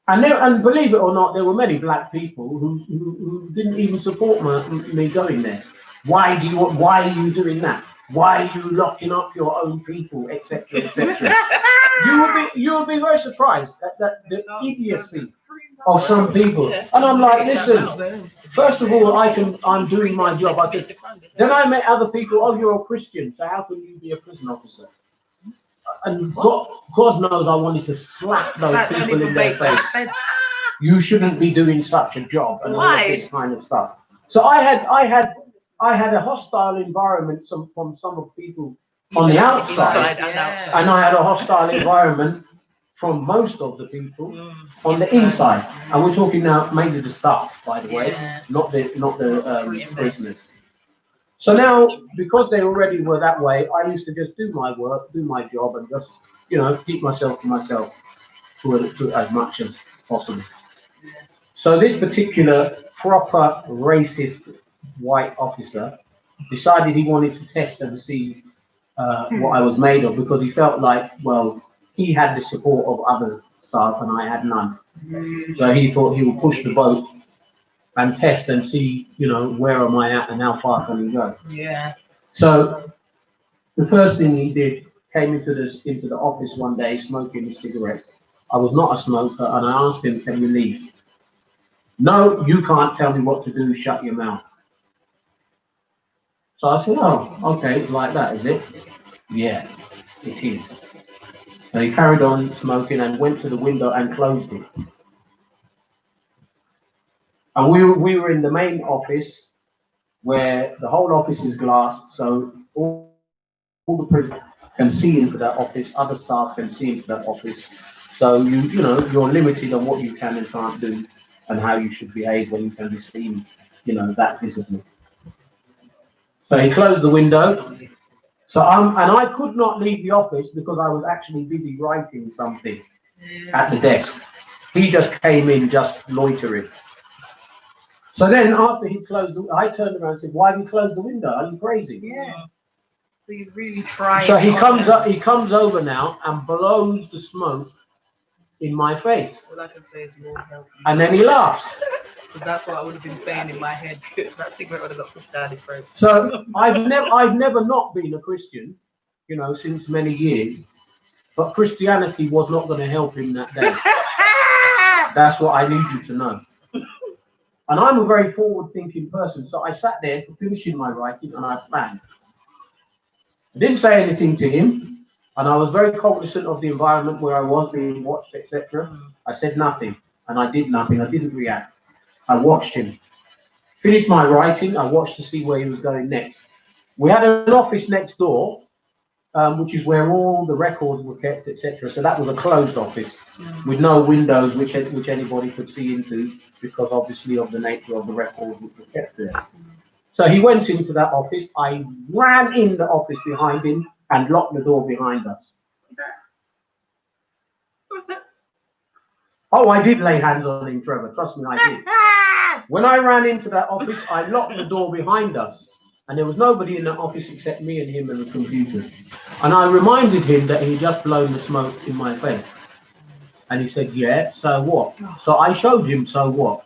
And believe it or not, there were many black people who didn't even support me going there. Why are you doing that? Why are you locking up your own people, etc., etc.? You will be very surprised at the idiocy of some people. And I'm like, listen, first of all, I'm doing my job. Then I met other people, oh, you're a Christian, so how can you be a prison officer? And God knows I wanted to slap those people in their face. You shouldn't be doing such a job and all this kind of stuff. So I had a hostile environment from some of the people on the outside, and I had a hostile environment from most of the people on the inside. And we're talking now mainly the staff, by the way, not the prisoners. So now, because they already were that way, I used to just do my work, do my job, and just, you know, keep myself to myself to as much as possible. So this particular proper racist white officer decided he wanted to test and see what I was made of, because he felt like, well, he had the support of other staff and I had none. So he thought he would push the boat and test and see, you know, where am I at and how far can we go. Yeah. So the first thing he did, came into the office one day smoking a cigarette. I was not a smoker, and I asked him, can you leave? No, you can't tell me what to do, shut your mouth. So I said, oh, okay, it's like that, is it? Yeah, it is. So he carried on smoking and went to the window and closed it. And we were in the main office where the whole office is glass, so all the prisoners can see into that office, other staff can see into that office. So you know, you're limited on what you can and can't do and how you should behave when you can be seen, you know, that visibly. So he closed the window. So and I could not leave the office because I was actually busy writing something at the desk. He just came in just loitering. So then after he closed, I turned around and said, "Why have you closed the window? Are you crazy?" Yeah. So you really try. So he comes over now and blows the smoke in my face. All I can say is Lord help me. And then he laughs. Because that's what I would have been saying in my head. That cigarette would have got pushed down his throat. So I've never not been a Christian, you know, since many years. But Christianity was not going to help him that day. That's what I need you to know. And I'm a very forward-thinking person, so I sat there finishing my writing and I planned. I didn't say anything to him, and I was very cognizant of the environment where I was being watched, etc. I said nothing, and I did nothing. I didn't react. I watched him. Finished my writing. I watched to see where he was going next. We had an office next door, which is where all the records were kept, etc. So that was a closed office with no windows which anybody could see into, because obviously of the nature of the records which were kept there. So he went into that office. I ran in the office behind him and locked the door behind us. Oh, I did lay hands on him, Trevor. Trust me, I did. When I ran into that office, I locked the door behind us. And there was nobody in that office except me and him and the computer. And I reminded him that he just blown the smoke in my face. And he said, "Yeah, so what?" So I showed him, so what?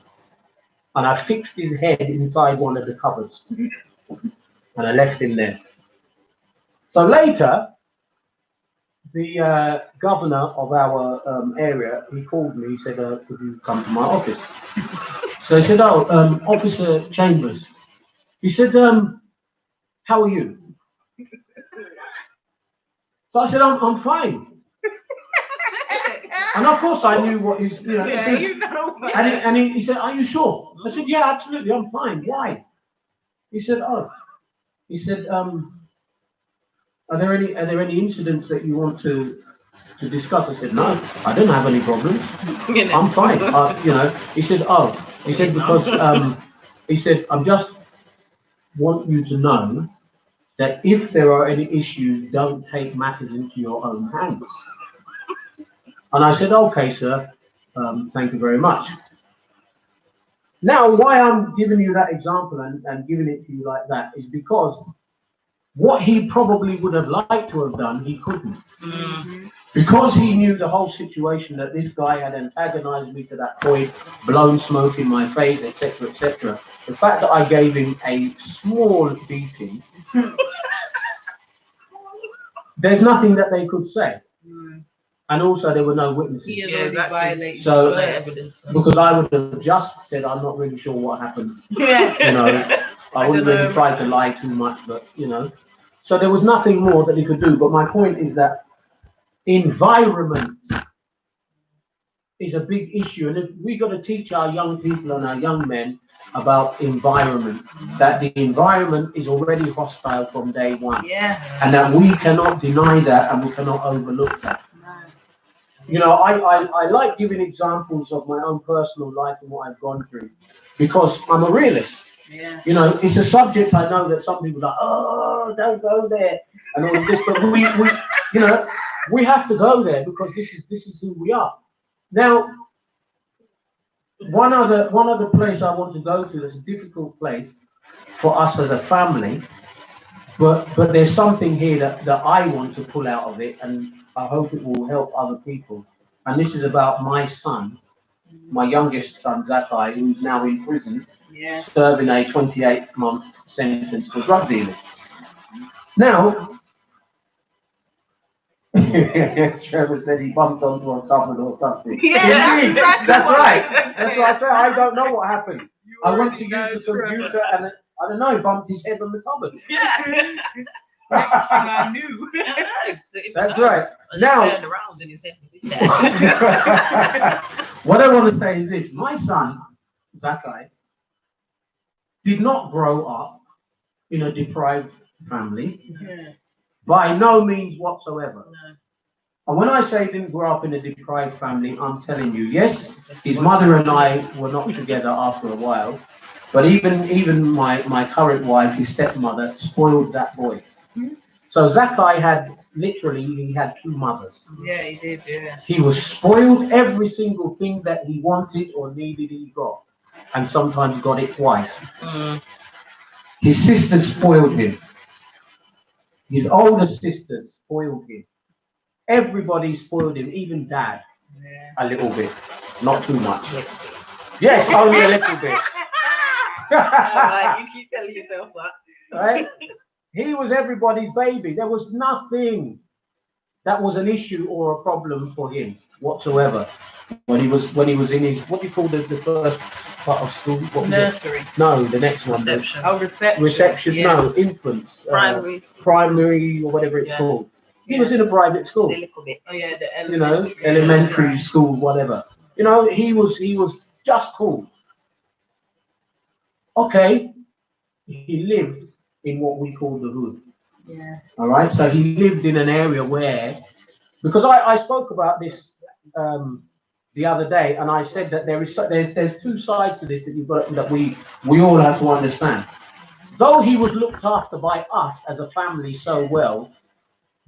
And I fixed his head inside one of the cupboards. And I left him there. So later, the governor of our area, he called me, he said, "Could you come to my office?" So he said, "Oh, Officer Chambers." He said, "How are you?" So I said, I'm fine. And of course I knew what he's, you know, Yeah, he said, you know. and he said, "Are you sure?" I said, "Yeah, absolutely, I'm fine. Why?" He said, "Oh," he said, are there any incidents that you want to discuss?" I said, "No, I don't have any problems. I'm fine." You know, he said, "Oh," he said, "because he said, I'm just want you to know that if there are any issues, don't take matters into your own hands." And I said, "Okay, sir, thank you very much." Now, why I'm giving you that example and giving it to you like that is because what he probably would have liked to have done, he couldn't. Because he knew the whole situation, that this guy had antagonized me to that point, blown smoke in my face, etc., etc. The fact that I gave him a small beating, there's nothing that they could say. And also there were no witnesses. He has already violated So, evidence. because I would have just said, "I'm not really sure what happened." Yeah. You know, I wouldn't really try to lie too much, but you know. So there was nothing more that he could do. But my point is that environment is a big issue. And if we got to teach our young people and our young men about environment, that the environment is already hostile from day one. Yeah. And that we cannot deny that and we cannot overlook that. You know, I like giving examples of my own personal life and what I've gone through because I'm a realist. Yeah. You know, it's a subject I know that some people are like, "Oh, don't go there," and all of this, but we you know, we have to go there because this is who we are. Now, one other place I want to go to that's a difficult place for us as a family, but there's something here that I want to pull out of it, and I hope it will help other people. And this is about my son, my youngest son, Zakai, who's now in prison, serving a 28-month sentence for drug dealing. Now, Trevor said he bumped onto a cupboard or something. Yeah, Indeed, that's right. That's what I said. I don't know what happened. I went to use the computer and I don't know, he bumped his head on the cupboard. Yeah. Next thing I knew. That's right. I Now- turned around and his head was in there. What I want to say is this: my son, Zakai, did not grow up in a deprived family Yeah. by no means whatsoever. No. And when I say didn't grow up in a deprived family, I'm telling you, yes, his mother and I were not together after a while, but even my current wife, his stepmother, spoiled that boy. So Zakai he had two mothers. Yeah, he did. Yeah. He was spoiled. Every single thing that he wanted or needed, he got, and sometimes got it twice. His sisters spoiled him. His older sisters spoiled him. Everybody spoiled him, even dad, Yeah. a little bit, not too much. Yes, only a little bit. Alright, you keep telling yourself that. Right? He was everybody's baby. There was nothing that was an issue or a problem for him whatsoever when he was in his, what do you call the first part of school? What was it? Nursery. No, the next one. Reception. Oh, reception. Reception. Yeah. No, infants. Primary. Primary or whatever it's Yeah. called. He was in a private school. The little bit. Oh yeah, the You know, elementary. elementary school, whatever. You know, he was just cool. Okay, he lived in what we call the hood. Yeah. All right, so he lived in an area where, because I spoke about this the other day, and I said that there's two sides to this that we all have to understand. Though he was looked after by us as a family so well,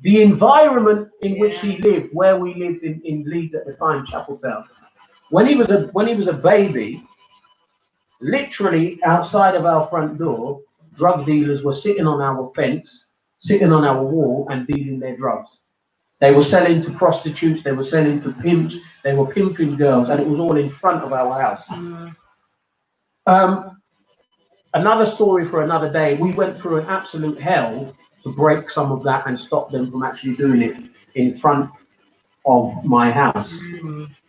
the environment in which he lived, where we lived in Leeds at the time, Chapeltown, when he was a baby, literally outside of our front door, drug dealers were sitting on our fence, sitting on our wall and dealing their drugs. They were selling to prostitutes, they were selling to pimps, they were pimping girls, and it was all in front of our house. Another story for another day. We went through an absolute hell to break some of that and stop them from actually doing it in front of my house.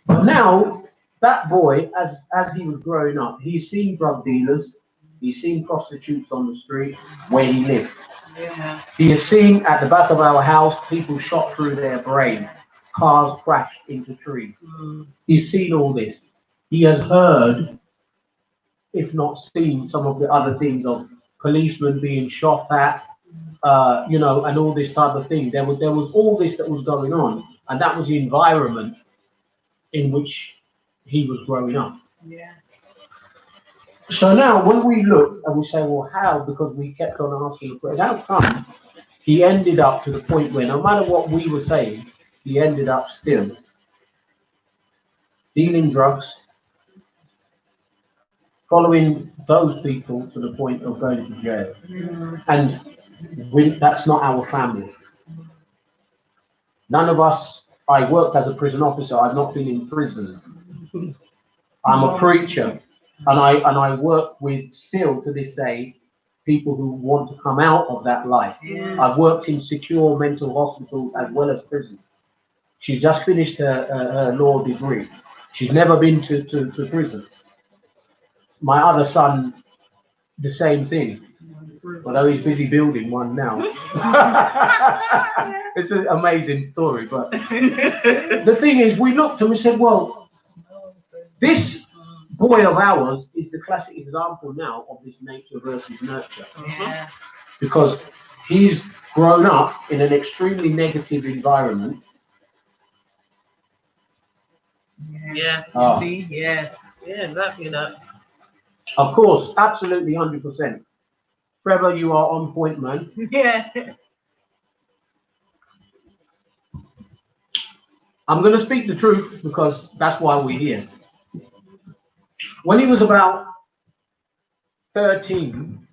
But now, that boy, as he was growing up, he's seen drug dealers, he's seen prostitutes on the street where he lived. Yeah. He has seen at the back of our house people shot through their brain, cars crashed into trees. He's seen all this. He has heard, if not seen, some of the other things of policemen being shot at, you know, and all this type of thing. There was all this that was going on, and that was the environment in which he was growing up. Yeah. So now, when we look and we say, well, how? Because we kept on asking the question, how come he ended up to the point where, no matter what we were saying, he ended up still dealing drugs, following those people to the point of going to jail. And that's not our family. None of us, I worked as a prison officer, I've not been in prisons. I'm a preacher, and I work with, still to this day, people who want to come out of that life. I've worked in secure mental hospitals as well as prison. She's just finished her law degree. She's never been to prison. My other son, the same thing, although he's busy building one now. It's an amazing story, but the thing is, we looked and we said, well, this boy of ours is the classic example now of this nature versus nurture. Yeah. Because he's grown up in an extremely negative environment. Yeah. Ah. See? Yes. Yeah, exactly that. Of course, absolutely 100%. Trevor, you are on point, man. Yeah. I'm going to speak the truth because that's why we're here. When he was about 13,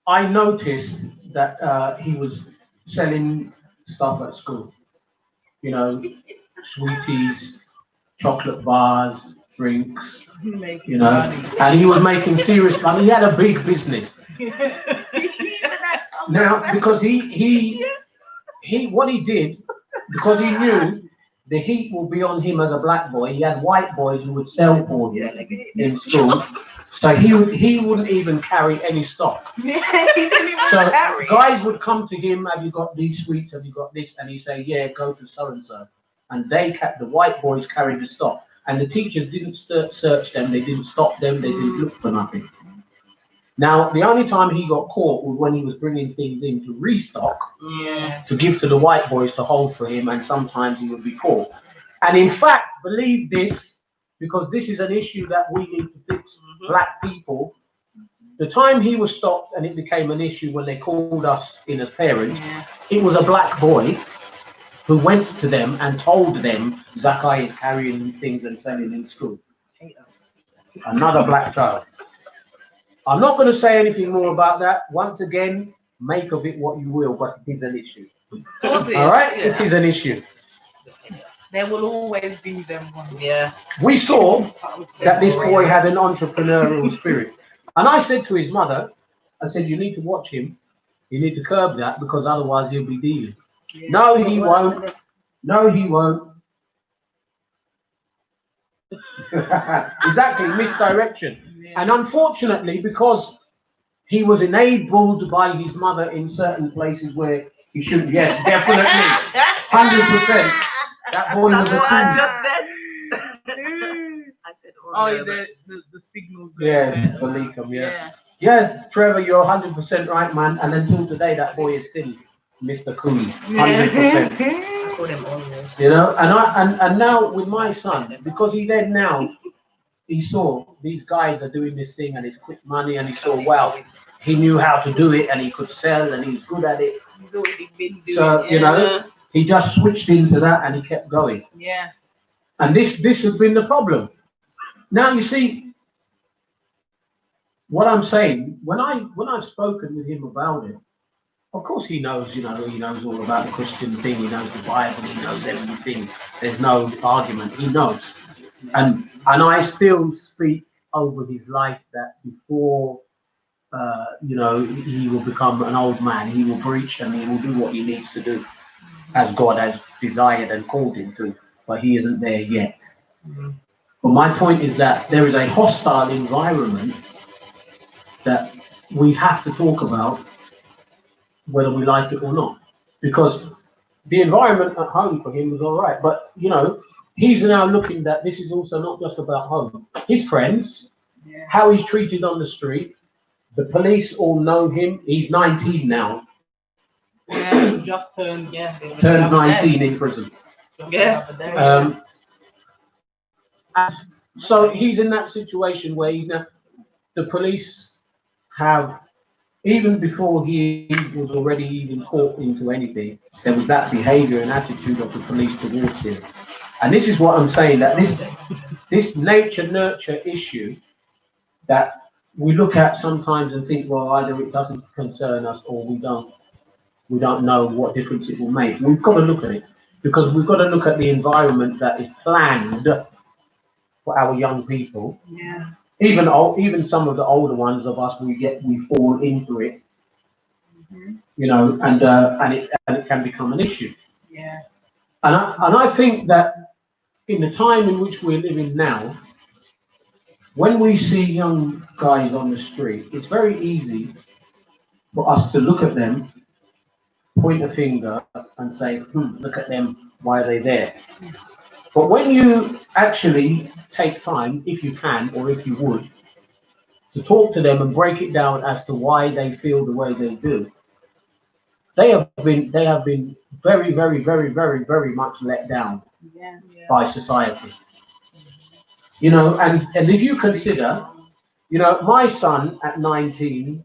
I noticed that he was selling stuff at school. You know, sweeties, chocolate bars, drinks, you know, and he was making serious money. He had a big business. Now, because he what he did, because he knew the heat will be on him as a black boy. He had white boys who would sell for him in school. So he wouldn't even carry any stock. Yeah, he didn't even So carry it. guys would come to him, have you got these sweets? Have you got this? And he'd say, yeah, go to so and so. And the white boys carried the stock. And the teachers didn't search them. They didn't stop them. They didn't look for nothing. Now, the only time he got caught was when he was bringing things in to restock, Yeah. to give to the white boys to hold for him, and sometimes he would be caught. And in fact, believe this, because this is an issue that we need to fix, black people. The time he was stopped and it became an issue when they called us in as parents, Yeah. it was a black boy who went to them and told them Zakai is carrying things and selling in school. Another black child. I'm not going to say anything more about that. Once again, make of it what you will, but it is an issue. Of course it is. All right? Yeah. It is an issue. There will always be them ones. Yeah. We saw that this boy had an entrepreneurial spirit. And I said to his mother, I said, you need to watch him. You need to curb that because otherwise he'll be dealing. Yeah. No, he won't. No, he won't. Exactly, misdirection. Yeah. And unfortunately, because he was enabled by his mother in certain places where he shouldn't, yes, definitely, 100%. That boy was That's a what I fool. just said. I said, Oh, the signals. Yeah, for Leakham, yeah. Yeah. Yes, Trevor, you're 100% right, man. And until today, that boy is still Mr. Cool, 100%. I call him Oreos. You know, and now with my son, because he saw these guys are doing this thing and it's quick money, and he saw, wow, he knew how to do it and he could sell and he's good at it. He's already been doing So, it. you know, he just switched into that and he kept going. Yeah. And this has been the problem. Now you see what I'm saying, when I've spoken with him about it, of course he knows, he knows all about the Christian thing, he knows the Bible, he knows everything. There's no argument, he knows. And I still speak over his life that before he will become an old man, he will preach and he will do what he needs to do as God has desired and called him to, but he isn't there yet. But my point is that there is a hostile environment that we have to talk about whether we like it or not, because the environment at home for him was all right, but he's now looking that this is also not just about home. His friends, how he's treated on the street, the police all know him. He's 19 now. Yeah, he just turned 19 in prison. Yeah. So he's in that situation where the police have, even before he was already even caught into anything, there was that behavior and attitude of the police towards him. And this is what I'm saying, that this nature-nurture issue that we look at sometimes and think, well, either it doesn't concern us or we don't know what difference it will make. We've got to look at it, because we've got to look at the environment that is planned for our young people. Yeah. Even some of the older ones of us, we fall into it, and it can become an issue. Yeah. And I think that in the time in which we're living now, when we see young guys on the street, it's very easy for us to look at them, point a finger and say, look at them, why are they there? But when you actually take time, if you can, or if you would, to talk to them and break it down as to why they feel the way they do, they have been very, very, very, very, very much let down by society. And if you consider, my son at 19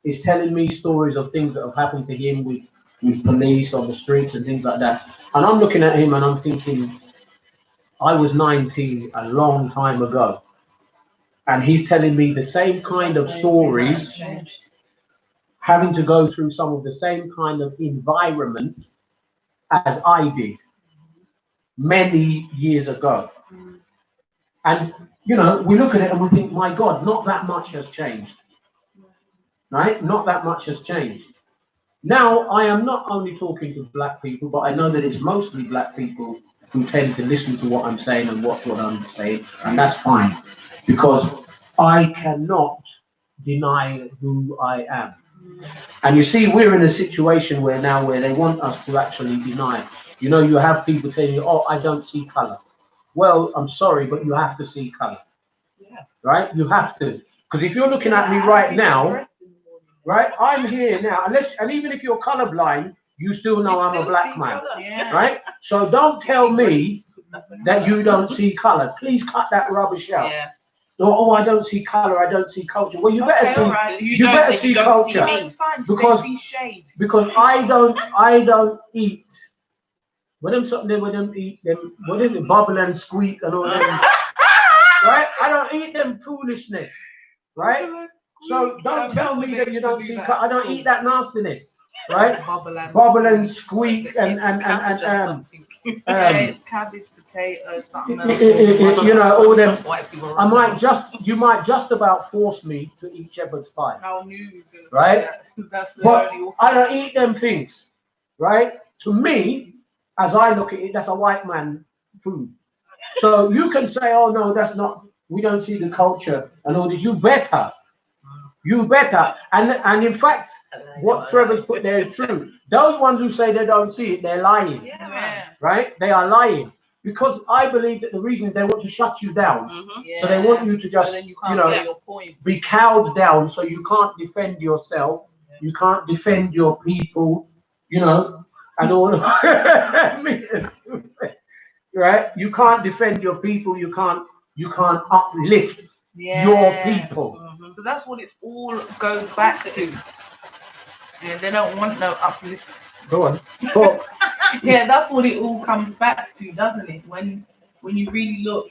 is telling me stories of things that have happened to him with police on the streets and things like that. And I'm looking at him and I'm thinking, I was 19 a long time ago. And he's telling me the same kind of stories, having to go through some of the same kind of environment as I did many years ago. And, we look at it and we think, my God, not that much has changed. Right? Not that much has changed. Now, I am not only talking to black people, but I know that it's mostly black people who tend to listen to what I'm saying and watch what I'm saying, and that's fine, because I cannot deny who I am. And you see, we're in a situation where they want us to actually deny. You know, you have people telling you, "Oh, I don't see color." Well, I'm sorry, but you have to see color. Yeah. Right? You have to. Because if you're looking at me right now, right, I'm here now, and even if you're colorblind, you still know I'm a black man. Yeah. Right? So don't tell me that you don't see color. Please cut that rubbish out. Yeah. Oh, I don't see color, I don't see culture. Well, you better see. Right. You better see culture. Because I don't eat. When them eat them, what is it, bubble and squeak and all them, right? I don't eat them foolishness, right? So don't tell me that you don't see color. I don't eat that nastiness, right? Bubble and squeak and it's cabbage, potato, something else. you know, all them. You might just about force me to eat shepherd's pie. How new, right? That's the But only I don't eat them things, right? To me, as I look at it, that's a white man food. So you can say, "Oh no, that's not. We don't see the culture and all this." You better. And in fact, what Trevor's put there is true. Those ones who say they don't see it, they're lying. Yeah. Right? They are lying. Because I believe that the reason they want to shut you down, so they want you to just, so you know, say your point. be cowed down, so you can't defend yourself, you can't defend your people, you know, and all of right? You can't defend your people, you can't uplift your people. Because that's what it's all goes back to. Yeah, they don't want no uplift. Go on. Talk. Yeah, that's what it all comes back to, doesn't it? When you really look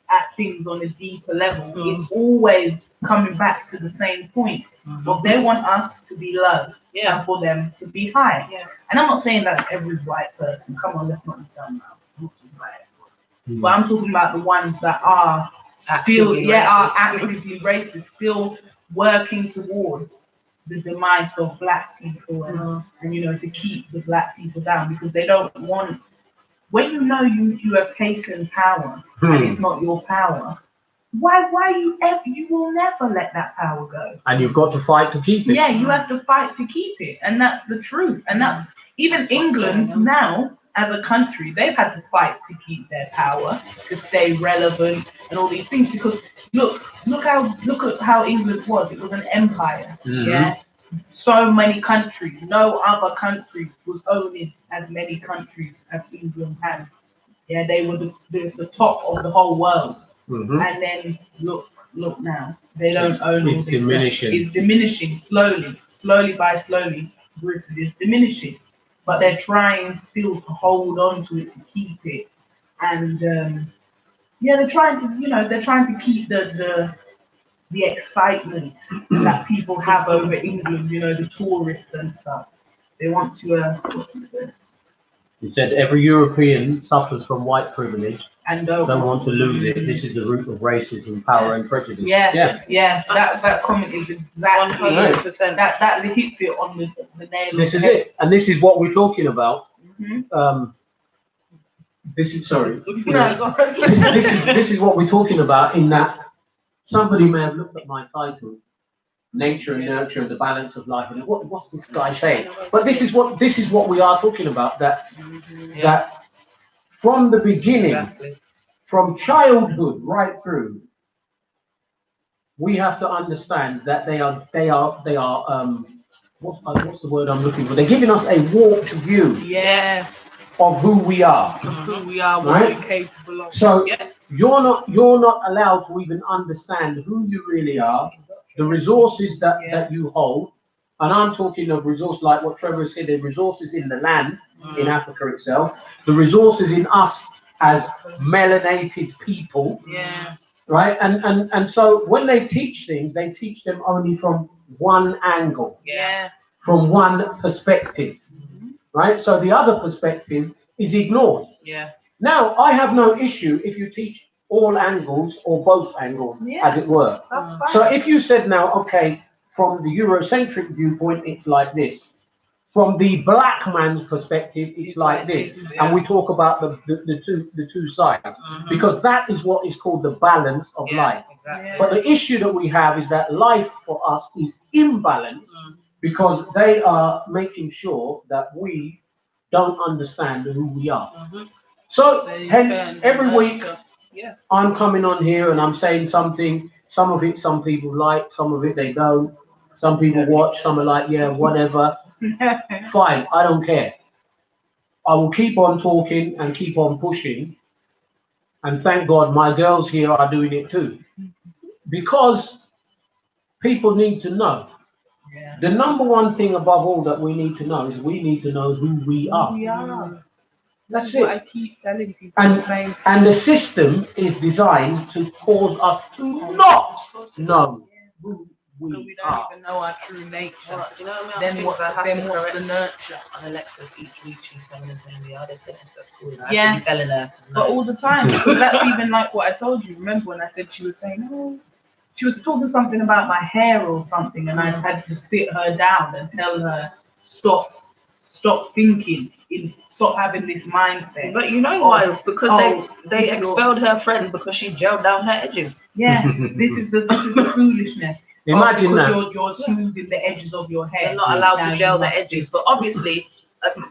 at things on a deeper level, it's always coming back to the same point. Well, they want us to be low, and for them to be high. Yeah. And I'm not saying that's every white person. Come on, let's not be done now. I'm not talking about it. But I'm talking about the ones that are still, are actively racist, still working towards the demise of black people and you know, to keep the black people down, because they don't want, when you know you have taken power and it's not your power, why you will never let that power go. And you've got to fight to keep it. Yeah, you have to fight to keep it. And that's the truth. And that's even England now as a country, they've had to fight to keep their power, to stay relevant and all these things, because look at how England was. It was an empire. Yeah. So many countries. No other country was owning as many countries as England had. Yeah, they were the top of the whole world. And then look now. They don't own it. It's diminishing. It's diminishing slowly. Britain is diminishing. But they're trying still to hold on to it, to keep it. And they're trying to keep the excitement that people have over England, you know, the tourists and stuff. They want to, what's he said? He said every European suffers from white privilege and don't want to lose it. This is the root of racism, power and prejudice. That comment is exactly 100%. That hits it on the nail. This is it, and this is what we're talking about. This is this is what we're talking about. In that, somebody may have looked at my title, "Nature and Nurture: The Balance of Life," and what's this guy saying? But this is what we are talking about. That from the beginning, from childhood right through, we have to understand that they are what's the word I'm looking for? They're giving us a warped view. Of who we are. Who we are, what we're capable of. So you're not allowed to even understand who you really are, the resources that you hold. And I'm talking of resources like what Trevor said, the resources in the land, in Africa itself, the resources in us as melanated people. Right? And so when they teach things, they teach them only from one angle. From one perspective. Right? So the other perspective is ignored. Now, I have no issue if you teach all angles or both angles, as it were. That's fine. So if you said now, okay, from the Eurocentric viewpoint, it's like this. From the black man's perspective, it's like this, and we talk about the two sides, because that is what is called the balance of life. Exactly. But the issue that we have is that life for us is imbalanced because they are making sure that we don't understand who we are. So hence every week I'm coming on here and I'm saying something. Some of it some people like, some of it they don't. Some people watch, some are like, yeah, whatever. Fine, I don't care. I will keep on talking and keep on pushing. And thank God my girls here are doing it too. Because people need to know. Yeah. The number one thing above all that we need to know is we need to know who we are. We are. That's what I it. keep telling people. the same And the system is designed to cause us to not know who so we we don't are. even know our true nature. Well, you know what I mean? Then what's the nurture? On Alexis each week she's coming and telling me, oh, they said this at school. And I Yeah. have to be telling her. But all the time, because that's even like what I told you. Remember when I said she was saying, oh, she was talking something about my hair or something, and I had to sit her down and tell her, stop thinking, stop having this mindset. But you know why? Because they expelled her friend because she gelled down her edges. Yeah, this is the foolishness. Imagine because that. you're smoothing the edges of your hair. They're not allowed Now to gel you their must edges. But obviously,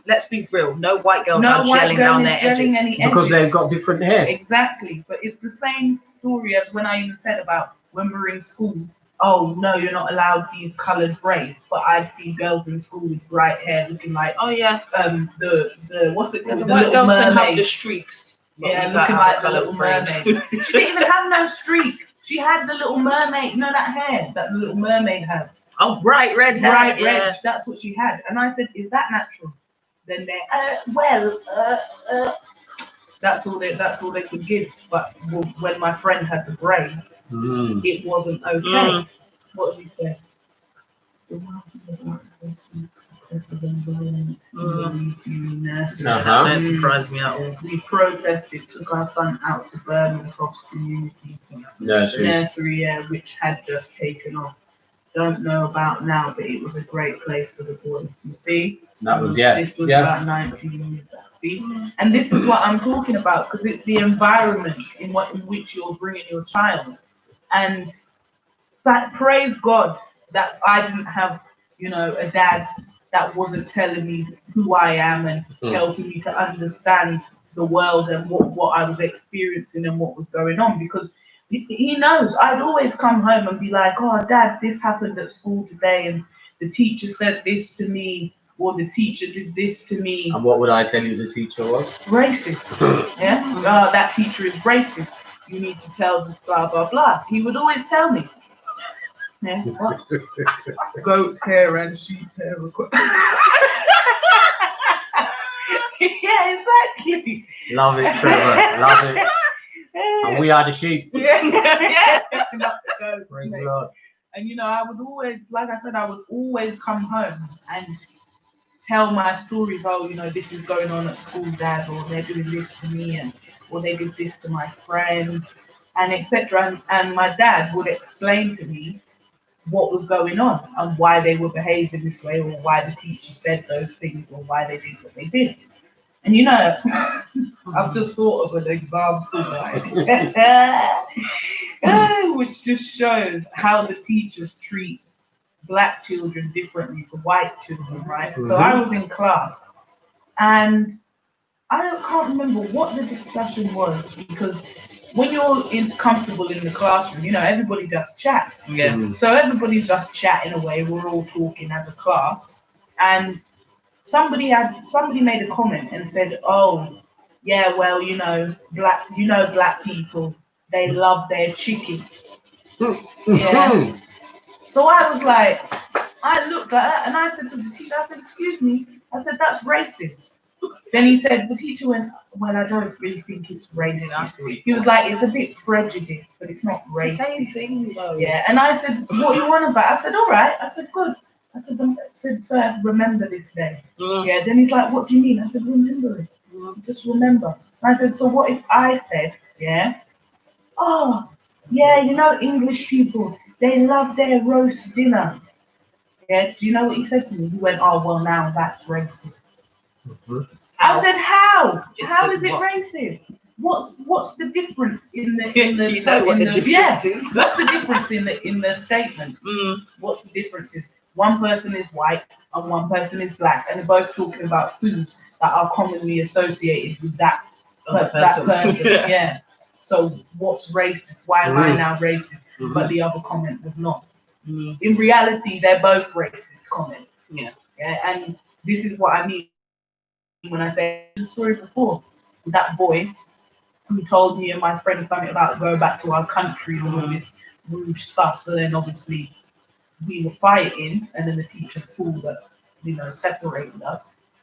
let's be real, no white girls No are white gelling girl down is their gelling edges. any Because edges. they've got different hair. Exactly, but it's the same story as when I even said about when we were in school. Oh no, you're not allowed these coloured braids. But I've seen girls in school with bright hair looking like Oh yeah. the what's it The called? The white little girls can have mermaid. the streaks. but Yeah, we can't looking have like the coloured little braids. mermaid. She didn't even have no streak. She had the little mermaid. You know that hair that the little mermaid had. Oh, bright red hair. Bright yeah. red. That's what she had. And I said, is that natural? Then they're that's all they could give. But when my friend had the braids, it wasn't okay. What did he say? That don't surprise me at all. We protested, took our son out to Birmingham Cross Community Nursery, which had just taken off. Don't know about now, but it was a great place for the boy. You see? That was, This was about 19 years back. See? And this is what I'm talking about, because it's the environment in which you're bringing your child. And praise God that I didn't have, a dad that wasn't telling me who I am and helping me to understand the world and what I was experiencing and what was going on, because he knows. I'd always come home and be like, oh, Dad, this happened at school today, and the teacher said this to me, or the teacher did this to me. And what would I tell you the teacher was? Racist. Yeah? That teacher is racist. You need to tell the blah, blah, blah. He would always tell me. Yeah, what? Goat hair and sheep hair. Yeah, exactly. Love it, Trevor. Love it. And we are the sheep. Yeah. Not the goats, Praise mate. the Lord. And I would always, like I said, I would always come home and tell my stories. Oh, this is going on at school, Dad, or they're doing this to me, or they did this to my friends, and etc. And my dad would explain to me what was going on and why they were behaving this way, or why the teacher said those things, or why they did what they did. And I've just thought of an example, which just shows how the teachers treat black children differently to white children, right? So I was in class, and I can't remember what the discussion was, because when you're comfortable in the classroom, everybody just chats. Yeah. So everybody's just chatting away. We're all talking as a class, and somebody made a comment and said, "Oh, yeah, well, black people, they love their chicken." Yeah. So I was like, I looked at her and I said to the teacher, I said, "Excuse me," I said, "that's racist." Then the teacher went, "Well, I don't really think it's racist." He was like, "It's a bit prejudiced, but it's not racist." It's the same thing, though. Yeah, and I said, "What you want about?" I said, "All right." I said, "Good." I said, "So I remember this day." Yeah, then he's like, "What do you mean?" I said, "Remember it. Just remember." And I said, "So what if I said, yeah, oh, yeah, English people, they love their roast dinner." Yeah, do you know what he said to me? He went, "Oh well, now that's racist." Mhm. I said, "How? Just How the is it what? racist? What's the difference in the You know what the difference yeah? is. What's the difference in the statement? What's the difference is one person is white and one person is black, and they're both talking about foods that are commonly associated with that Other that person. person. Yeah. So what's racist? Why am I now racist? Mhm. But the other comment was not. Mm. In reality, they're both racist comments. Yeah. Yeah, and this is what I mean when I say the story before. That boy who told me and my friend something about going back to our country and all this rude stuff. So then obviously we were fighting, and then the teacher pulled us, separated us.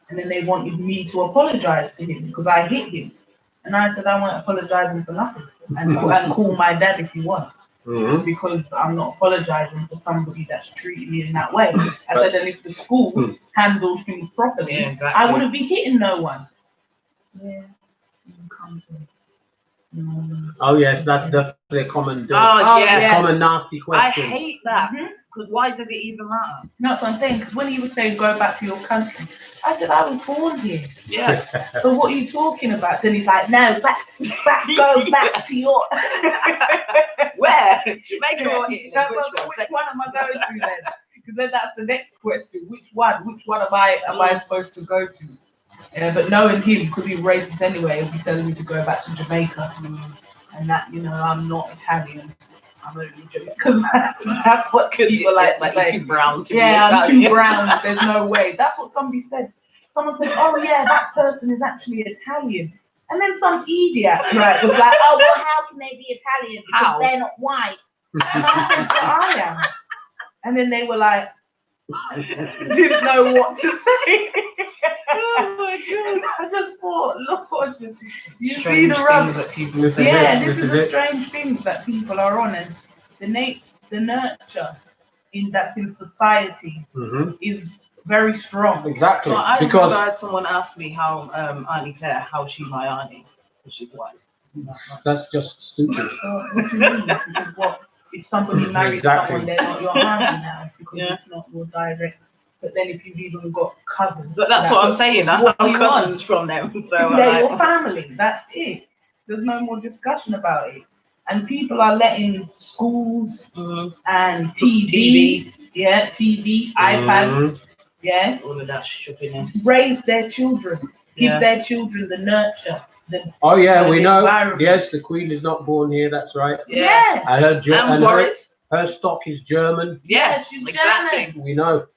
And then they wanted me to apologize to him because I hit him. And I said, I won't apologizing for nothing. And call my dad if you want. Mhm. Because I'm not apologizing for somebody that's treating me in that way. I said, and if the school handled things properly, Yeah, exactly. I wouldn't be hitting no one. Yeah. Oh yes, that's the common Oh, yeah. common nasty I question. hate that. Because why does it even matter? That's what I'm saying. Because when he was saying go back to your country, I said I was born here. Yeah. So what are you talking about? Then he's like, no, go back to your. Where? Jamaica or Italy? No, Which but one? which one am I going to then? Because then that's the next question. Which one? Which one am I supposed to go to? But knowing him, because he's racist anyway, he'll be telling me to go back to Jamaica, and that I'm not Italian. I'm only Jamaican. Because that's what people like to say. You're too brown to be Yeah, I'm Italian. too brown. There's no way. That's what somebody said. Someone said, "Oh yeah, that person is actually Italian." And then some idiot, right, was like, "Oh well, how can they be Italian? Because How? they're not white." And I said, "But I am." And then they were like, didn't know what to say. Oh my And I just thought, Lord, you see Strange the rub. things that people This say. is Yeah, it, this this is is the it. strange things that people are on, and the nurture that's in society Mhm. is very strong. Exactly. Well, I Because had someone ask me how Auntie Claire, how she my auntie, because she's white. that's just stupid. What do you mean? Because what? If somebody marries Exactly. someone, they're not your auntie now because Yeah. it's not your direct. But then if you've even got cousins, But that's what I'm saying. I What have do you want? cousins from them, so I'm they're like, your family. That's it. There's no more discussion about it. And people are letting schools and TV, TV, iPads, all of that shoppiness. raise their children, give Yeah. their children the nurture. Oh yeah, we the know. environment. Yes, the Queen is not born here. That's right. Yeah. I heard And Boris. her stock is German. Yeah, she's exactly. German. We know.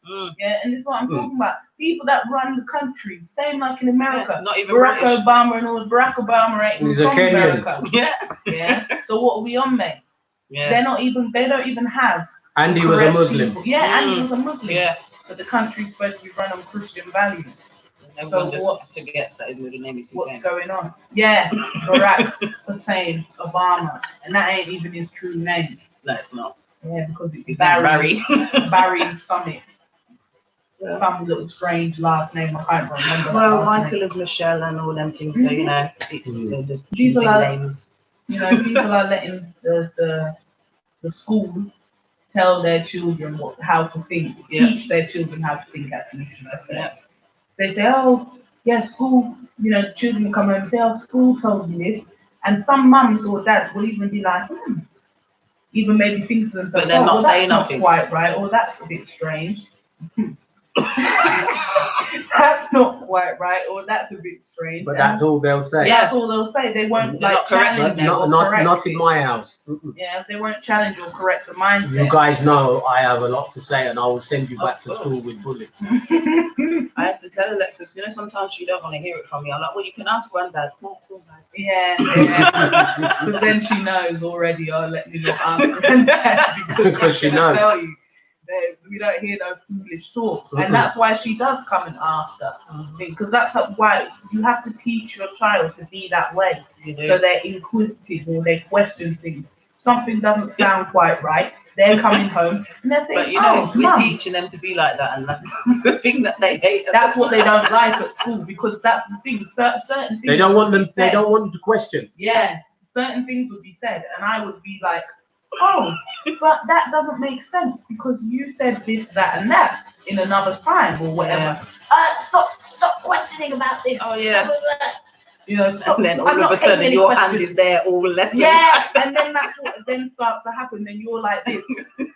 Yeah, and this is what I'm talking about. People that run the country, same like in America. Yeah, not even Barack British. Obama and all. Barack Obama ain't even He's a from Kenyan. America. Yeah. Yeah. So what are we on, mate? Yeah. They don't even have. Andy was a correct Muslim. people. Yeah, Andy was a Muslim. Yeah. But the country's supposed to be run on Christian values. Everyone So just forgets that his middle name is What's Hussein. going on? Yeah, Barack Hussein Obama, and that ain't even his true name. No, it's not. Yeah, because it's It's Barry Barry. Summit. Yeah. Some little strange last name. I can't remember. that Well, last Michael name. is Michelle and all them things, so you know, the People choosing are- names. People are letting the school tell their children how to think, Yeah. teach their children how to think. Actually, should I say? Yeah. They say, "Oh, yeah, school." Children come home and say, "Oh, school told me this," and some mums or dads will even be like, even maybe think to themselves, But they're "Oh, not well, that's saying not nothing. quite right," or "That's a bit strange." That's not quite right, or "That's a bit strange." But And that's all they'll say. that's all they'll say. They won't They're not challenge correcting you Not, or not, correct not in you. my house. Mm-mm. Yeah, they won't challenge or correct the You mindset. guys know I have a lot to say, and I will send you back Of to course. school with bullets. I have to tell Alexis, sometimes she don't want to hear it from me. I'm like, well, you can ask Granddad. Yeah. Because then she knows already. Oh, let me not ask Granddad Because she she's gonna knows. tell you that we don't hear no foolish talk, Mhm. and that's why she does come and ask us. Because that's why you have to teach your child to be that way, You do. so they're inquisitive or they question things. Something doesn't sound quite right. They're coming home and they're saying, But you know, "Oh, we're Mum." teaching them to be like that, and that's the thing that they hate. That's what they don't like at school, because that's the thing. Certain things They don't want would them. be They said. don't want to question. Yeah, certain things would be said, and I would be like, oh, but that doesn't make sense because you said this, that, and that in another time or whatever. Stop questioning about this. Oh, yeah. Blah, blah, blah. You know, stop. And then I'm all of not a sudden taking your any hand questions. is there all lesson. Yeah, and then that's what then starts to happen. Then you're like this. They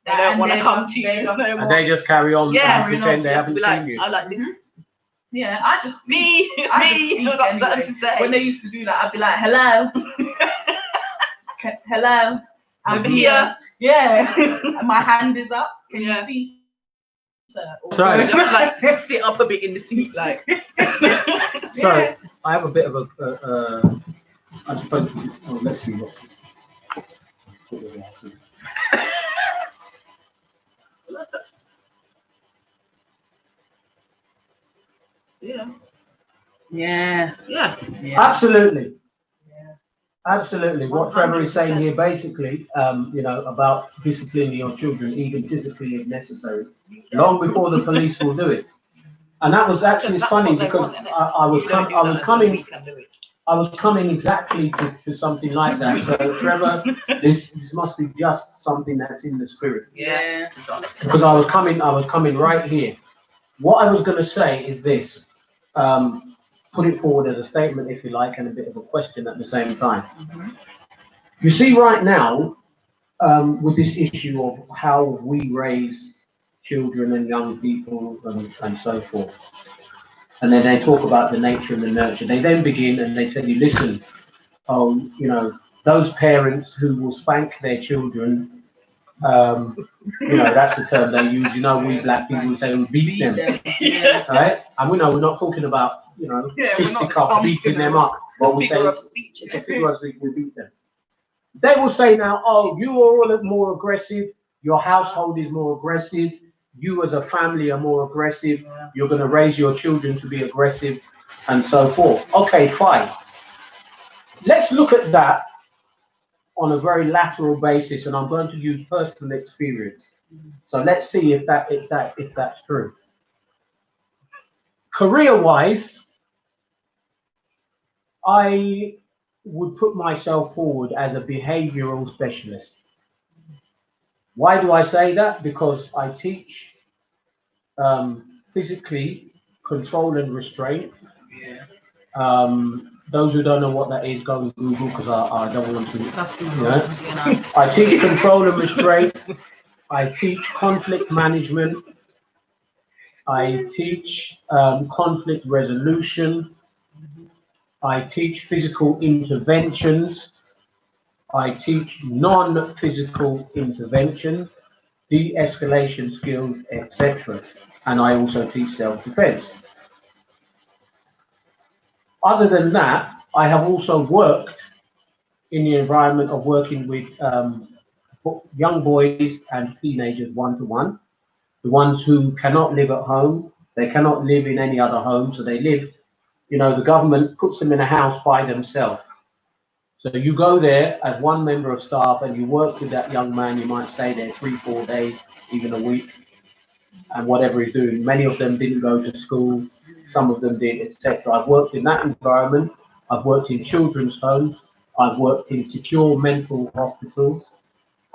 don't want to And come just- to they you just- no And more. they just carry on Yeah, and you know, pretend they You have to haven't be like, seen you. I like this. Yeah, I just Me, I just me, speak I've got anyway. something to say. When they used to do that, I'd be like, hello. Hello. I'm Mhm. here. Yeah. And my hand is up. Can Yeah. you see, sir? Sorry. You have to like sit up a bit in the seat, like. So Yeah. I have a bit of a I suppose. Oh, let's see what's this. What was that? Yeah. Yeah. Yeah. Yeah. Absolutely. Yeah. Absolutely. What Trevor is saying here, basically, you know, about disciplining your children, even physically if necessary, long before the police will do it. And that was actually it's That's funny what they because want, innit? I was You don't com- do I that was until coming we can do it. I was coming exactly to something like that. So Trevor, this must be just something that's in the spirit. Yeah. Because I was coming right here. What I was going to say is this. Put it forward as a statement, if you like, and a bit of a question at the same time. You see, right now, with this issue of how we raise children and young people and so forth, and then they talk about the nature and the nurture. They then begin and they tell you, listen, you know, those parents who will spank their children, you know, that's the term they use. You know, we black people say we beat them. Yeah. Right? And we know we're not talking about, you know, Yeah, we're not fisticuff, beating them up. But we say Figure of speech. it's a figure of speech, we beat them. They will say now, oh, you are all more aggressive, your household is more aggressive, you as a family are more aggressive, you're going to raise your children to be aggressive, and so forth. Okay, fine. Let's look at that on a very lateral basis, and I'm going to use personal experience. So let's see if that's true. Career-wise, I would put myself forward as a behavioral specialist. Why do I say that? Because I teach physically control and restraint. Those who don't know what that is, go and Google because I don't want to. You know? I teach control and restraint. I teach conflict management. I teach conflict resolution. I teach physical interventions. I teach non-physical interventions, de-escalation skills, etc. And I also teach self-defense. Other than that, I have also worked in the environment of working with young boys and teenagers one-to-one, the ones who cannot live at home, they cannot live in any other home, so they live, you know, the government puts them in a house by themselves. So you go there as one member of staff and you work with that young man. You might stay there 3-4 days, even a week, and whatever he's doing. Many of them didn't go to school, some of them did, etc. I've worked in that environment. I've worked in children's homes. I've worked in secure mental hospitals.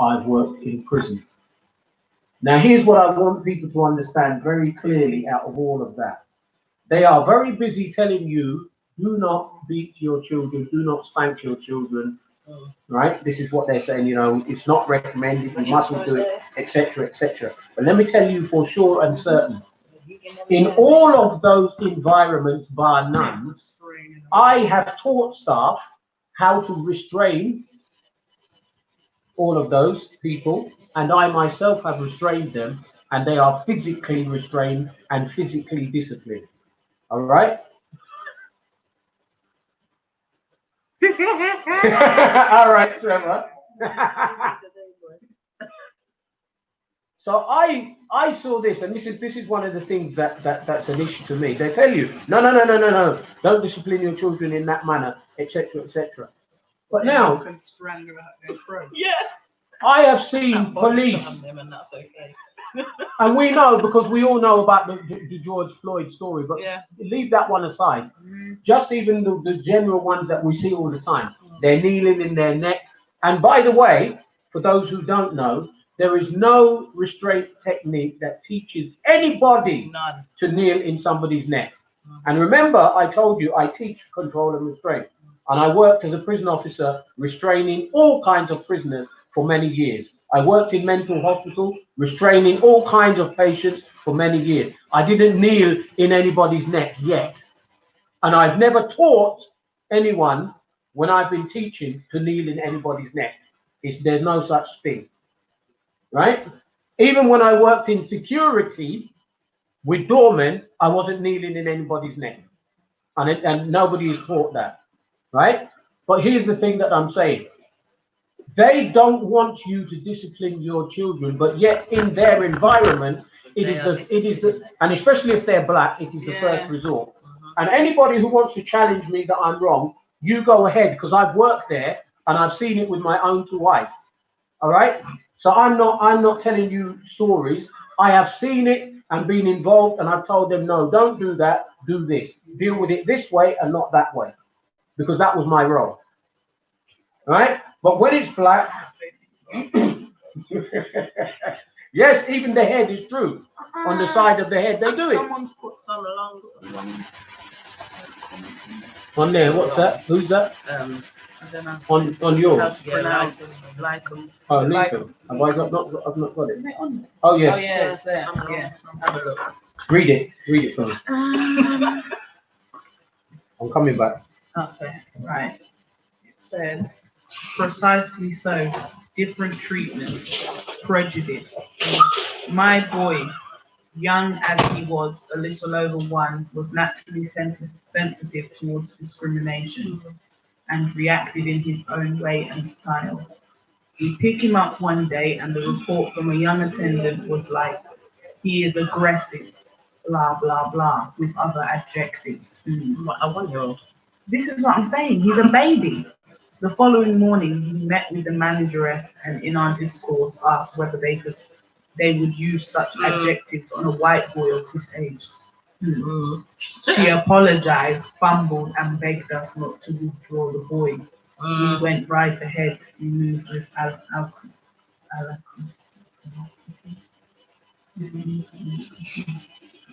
I've worked in prison. Now, here's what I want people to understand very clearly out of all of that. They are very busy telling you, do not beat your children, do not spank your children, right? This is what they're saying, you know, it's not recommended, you mustn't do it, etc., etc. But let me tell you for sure and certain, in all of those environments, bar none, I have taught staff how to restrain all of those people, and I myself have restrained them, and they are physically restrained and physically disciplined. All right? All right, Trevor. So I saw this, and this is one of the things that's an issue to me. They tell you, no, don't discipline your children in that manner, etc., etc. But now, Yeah. I have seen police, and we know because we all know about the George Floyd story. But leave that one aside. Just even the general ones that we see all the time, they're kneeling in their neck. And by the way, for those who don't know, there is no restraint technique that teaches anybody None. to kneel in somebody's neck. And remember, I told you I teach control and restraint. And I worked as a prison officer restraining all kinds of prisoners for many years. I worked in mental hospital restraining all kinds of patients for many years. I didn't kneel in anybody's neck yet. And I've never taught anyone when I've been teaching to kneel in anybody's neck. There's no such thing, right? Even when I worked in security with doormen, I wasn't kneeling in anybody's neck. And nobody is taught that, right? But here's the thing that I'm saying. They don't want you to discipline your children, but yet in their environment, and especially if they're black, it is the first resort. And anybody who wants to challenge me that I'm wrong, you go ahead, because I've worked there and I've seen it with my own 2 eyes. All right. So I'm not telling you stories. I have seen it and been involved, and I've told them, no, don't do that. Do this. Deal with it this way and not that way, because that was my role. All right. But when it's black, yes, even the head is true. On the side of the head, they do it. Someone put some along. On there, what's that? Who's that? I don't know. On yours. Pronounce like them. Oh, Like- Nico. Have I got not? I've not got it. Is it on there? Oh Oh yes. yeah, it's there. Yeah. Have a look. Read it for me. I'm coming back. Okay, right. It says precisely so. Different treatments, prejudice. My boy, young as he was, a little over 1, was naturally sensitive towards discrimination and reacted in his own way and style. We pick him up one day and the report from a young attendant was like, he is aggressive, blah, blah, blah, with other adjectives. A 1-year-old. This is what I'm saying. He's a baby. The following morning, he met with the manageress and in our discourse asked whether they would use such adjectives on a white boy of his age. She apologized, fumbled, and begged us not to withdraw the boy. We went right ahead. We moved with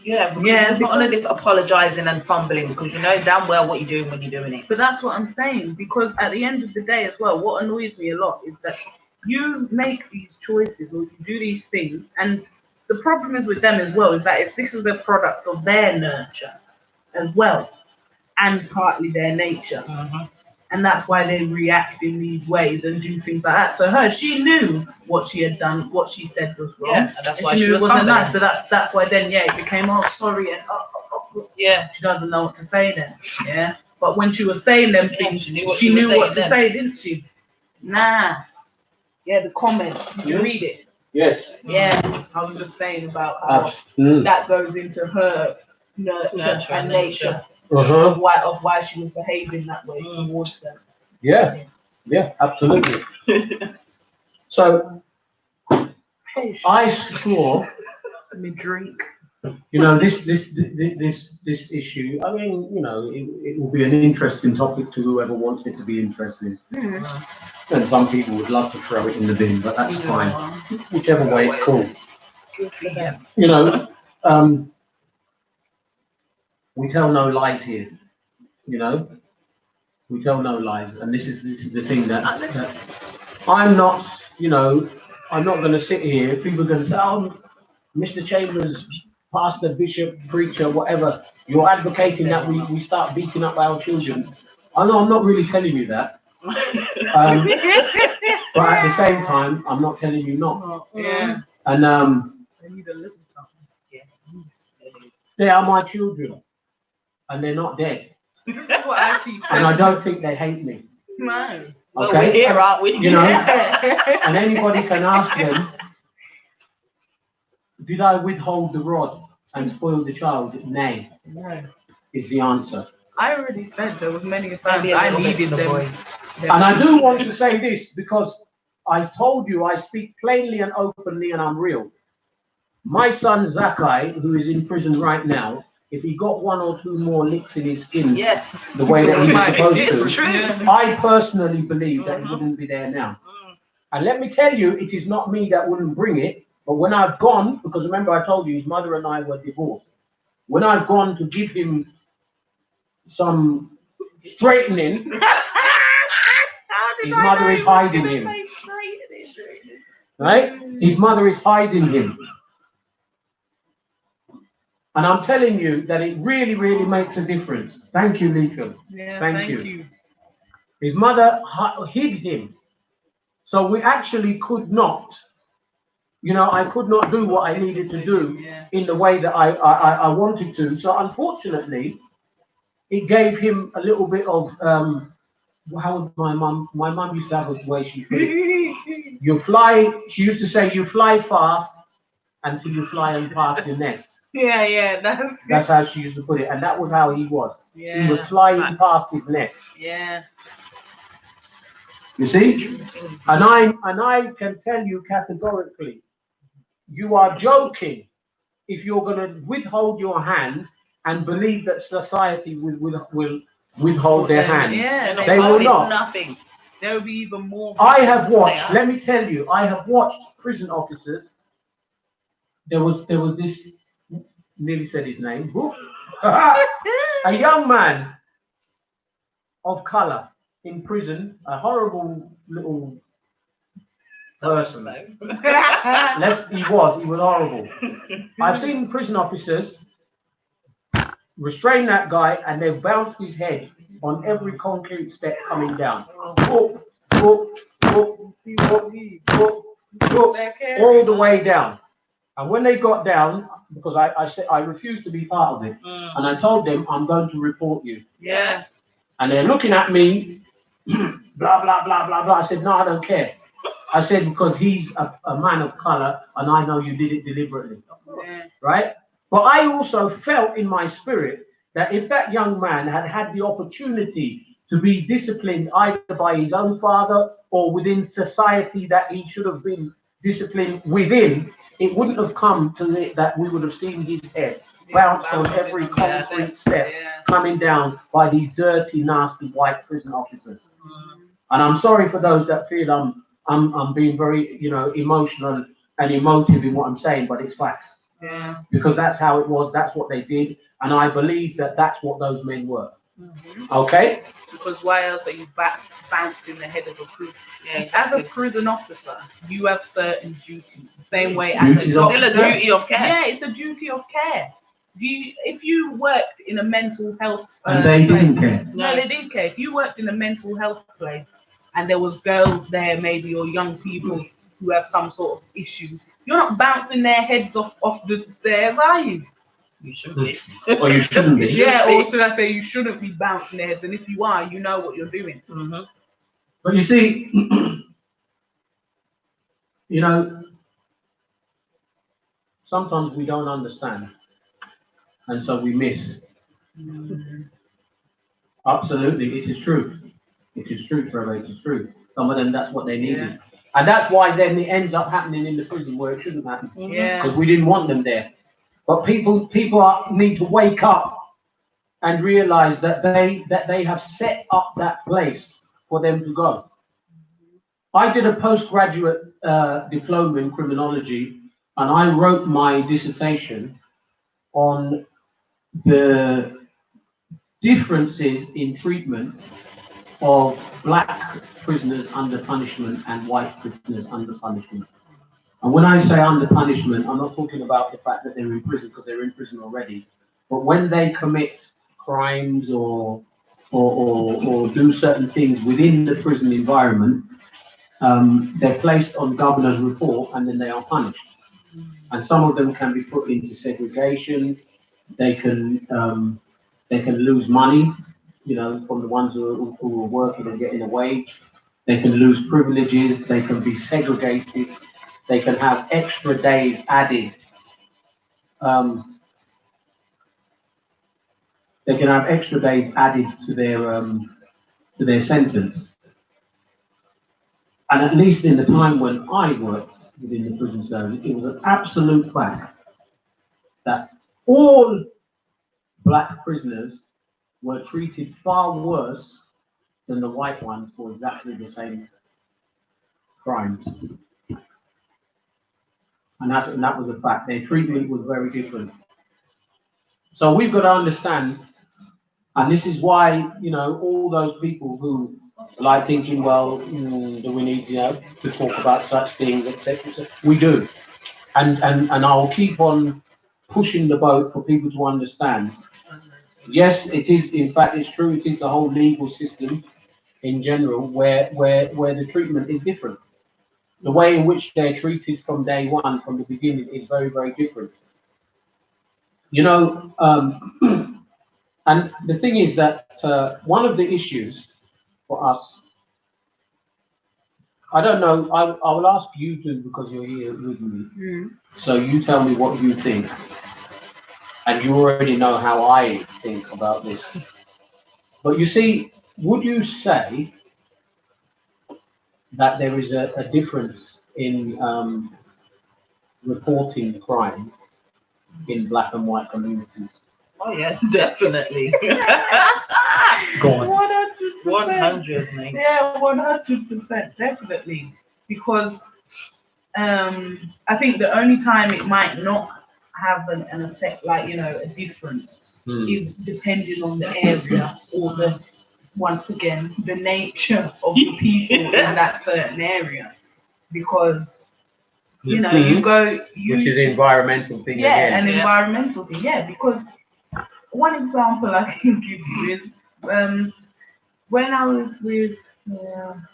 Yeah, it's not only this apologizing and fumbling, because you know damn well what you're doing when you're doing it. But that's what I'm saying, because at the end of the day as well, what annoys me a lot is that you make these choices or you do these things, and the problem is with them as well, is that if this was a product of their nurture as well, and partly their nature, and that's why they react in these ways and do things like that. So she knew what she had done, what she said was wrong. Yeah, and that's why she she knew was it wasn't fumbling. nice, but that's why then, it became, oh, sorry, and Yeah. she doesn't know what to say then, yeah? But when she was saying them things, She knew what she she was knew what to saying say, didn't she? Nah. Yeah, the comment. Did you read it? Yes. Yeah. I was just saying about how that goes into her nurture and nature of why she was behaving that way towards them. Yeah. Yeah. Absolutely. So I saw, Let me drink. you know, this issue. I mean, you know, it will be an interesting topic to whoever wants it to be interesting. And some people would love to throw it in the bin, but that's fine. Whichever way, it's cool. Good for them. You know, we tell no lies here. You know, we tell no lies, and this is the thing that I'm not. You know, I'm not going to sit here. People are going to say, "Oh, Mr. Chambers, pastor, bishop, preacher, whatever. You're advocating that we start beating up our children." I know I'm not really telling you that. But at the same time, I'm not telling you not. Yeah. And They need a little something. Yes. they are my children, and they're not dead. This is what I keep And I saying. don't think they hate me. No. Well, Okay? we're here, aren't we? You know, and anybody can ask them, did I withhold the rod and spoil the child? Nay, No. is the answer. I already said there was many times Maybe a I little bit needed for the them. boy. And I do want to say this because I told you I speak plainly and openly and I'm real. My son Zakai, who is in prison right now, if he got 1 or 2 more licks in his skin Yes. the way that he was supposed It's to, true. I personally believe that he wouldn't be there now. And let me tell you, it is not me that wouldn't bring it, but when I've gone, because remember I told you his mother and I were divorced. When I've gone to give him some straightening, his mother is hiding him. Right? His mother is hiding him. And I'm telling you that it really, really makes a difference. Thank you, Leakum. Yeah, thank you. His mother hid him. So we actually could not, I could not do what I needed to do in the way that I wanted to. So unfortunately, it gave him a little bit of, how would my mum used to have a way she put it. She used to say, you fly fast until you fly and past your nest. Yeah, that's how she used to put it. And that was how he was. He was flying past his nest. Yeah. You see? And I can tell you categorically, you are joking if you're going to withhold your hand and believe that society will withhold their hand. Yeah, they will not. Nothing. There will be even more. I have watched, let me tell you, I have watched prison officers. There was this, nearly said his name, a young man of color in prison, a horrible little person. He was horrible. I've seen prison officers restrain that guy and they've bounced his head on every concrete step coming down. All the way down. And when they got down, because I said I refused to be part of it, and I told them I'm going to report you. Yeah. And they're looking at me, blah blah blah blah blah. I said, no, I don't care. I said, because he's a man of color and I know you did it deliberately. Yeah. Right? But I also felt in my spirit that if that young man had had the opportunity to be disciplined either by his own father or within society that he should have been disciplined within, it wouldn't have come to it that we would have seen his head bounced on every concrete step coming down by these dirty, nasty white prison officers. And I'm sorry for those that feel I'm being very, emotional and emotive in what I'm saying, but it's facts. Yeah. Because that's how it was, that's what they did, and I believe that that's what those men were. Okay? Because why else are you bouncing the head of a prison? Yeah, as a prison officer, you have certain duties. The same way as a duty of care. Yeah, it's a duty of care. If you worked in a mental health and they didn't care. No, they didn't care. If you worked in a mental health place and there was girls there maybe or young people who have some sort of issues, you're not bouncing their heads off the stairs, are you? You should be. Or you shouldn't be. Yeah, or should I say you shouldn't be bouncing their heads, and if you are, you know what you're doing. But you see, sometimes we don't understand, and so we miss. Absolutely, it is true. It is true, Trevor, it is true. Some of them, that's what they needed. And that's why then it ends up happening in the prison where it shouldn't happen. Yeah. Because we didn't want them there. But people need to wake up and realize that they have set up that place for them to go. I did a postgraduate diploma in criminology, and I wrote my dissertation on the differences in treatment of black prisoners under punishment and white prisoners under punishment. And when I say under punishment, I'm not talking about the fact that they're in prison, because they're in prison already. But when they commit crimes or do certain things within the prison environment, they're placed on governor's report and then they are punished. And some of them can be put into segregation. They can lose money, from the ones who are working and getting a wage. They can lose privileges. They can be segregated. They can have extra days added. They can have extra days added to their sentence. And at least in the time when I worked within the prison service, it was an absolute fact that all black prisoners were treated far worse than the white ones for exactly the same crimes. And that was a fact. Their treatment was very different. So we've got to understand, and this is why, all those people who like thinking, well, do we need, to talk about such things, etc. We do. And I'll keep on pushing the boat for people to understand. Yes, it is, in fact, it's true, it is the whole legal system in general where the treatment is different. The way in which they're treated from day one, from the beginning, is very, very different. And the thing is that one of the issues for us, I don't know, I will ask you to, because you're here with me. So you tell me what you think. And you already know how I think about this. But you see, would you say that there is a difference in reporting crime in black and white communities? Oh yeah, definitely. Go on. 100%. 100, mate. Yeah, 100%, definitely. Because I think the only time it might not have an effect, like, a difference, is depending on the area or once again, the nature of the people in that certain area. Because, you go... Which is an environmental thing Yeah, again. an environmental thing, yeah. Because one example I can give you is when I was with... where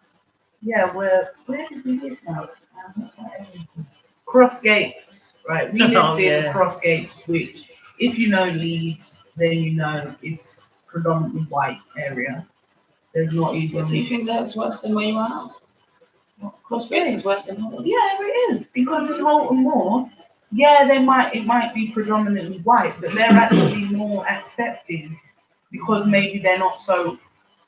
did we live now? Cross Gates, right? We lived in Cross Gates, which, if you know Leeds, then you know it's predominantly white area. There's not even... So you think that's worse than where you are now? Cross Gates is worse than Holland? Yeah, it is. Because in Holton Moor, it might be predominantly white, but they're actually more accepting because maybe they're not so...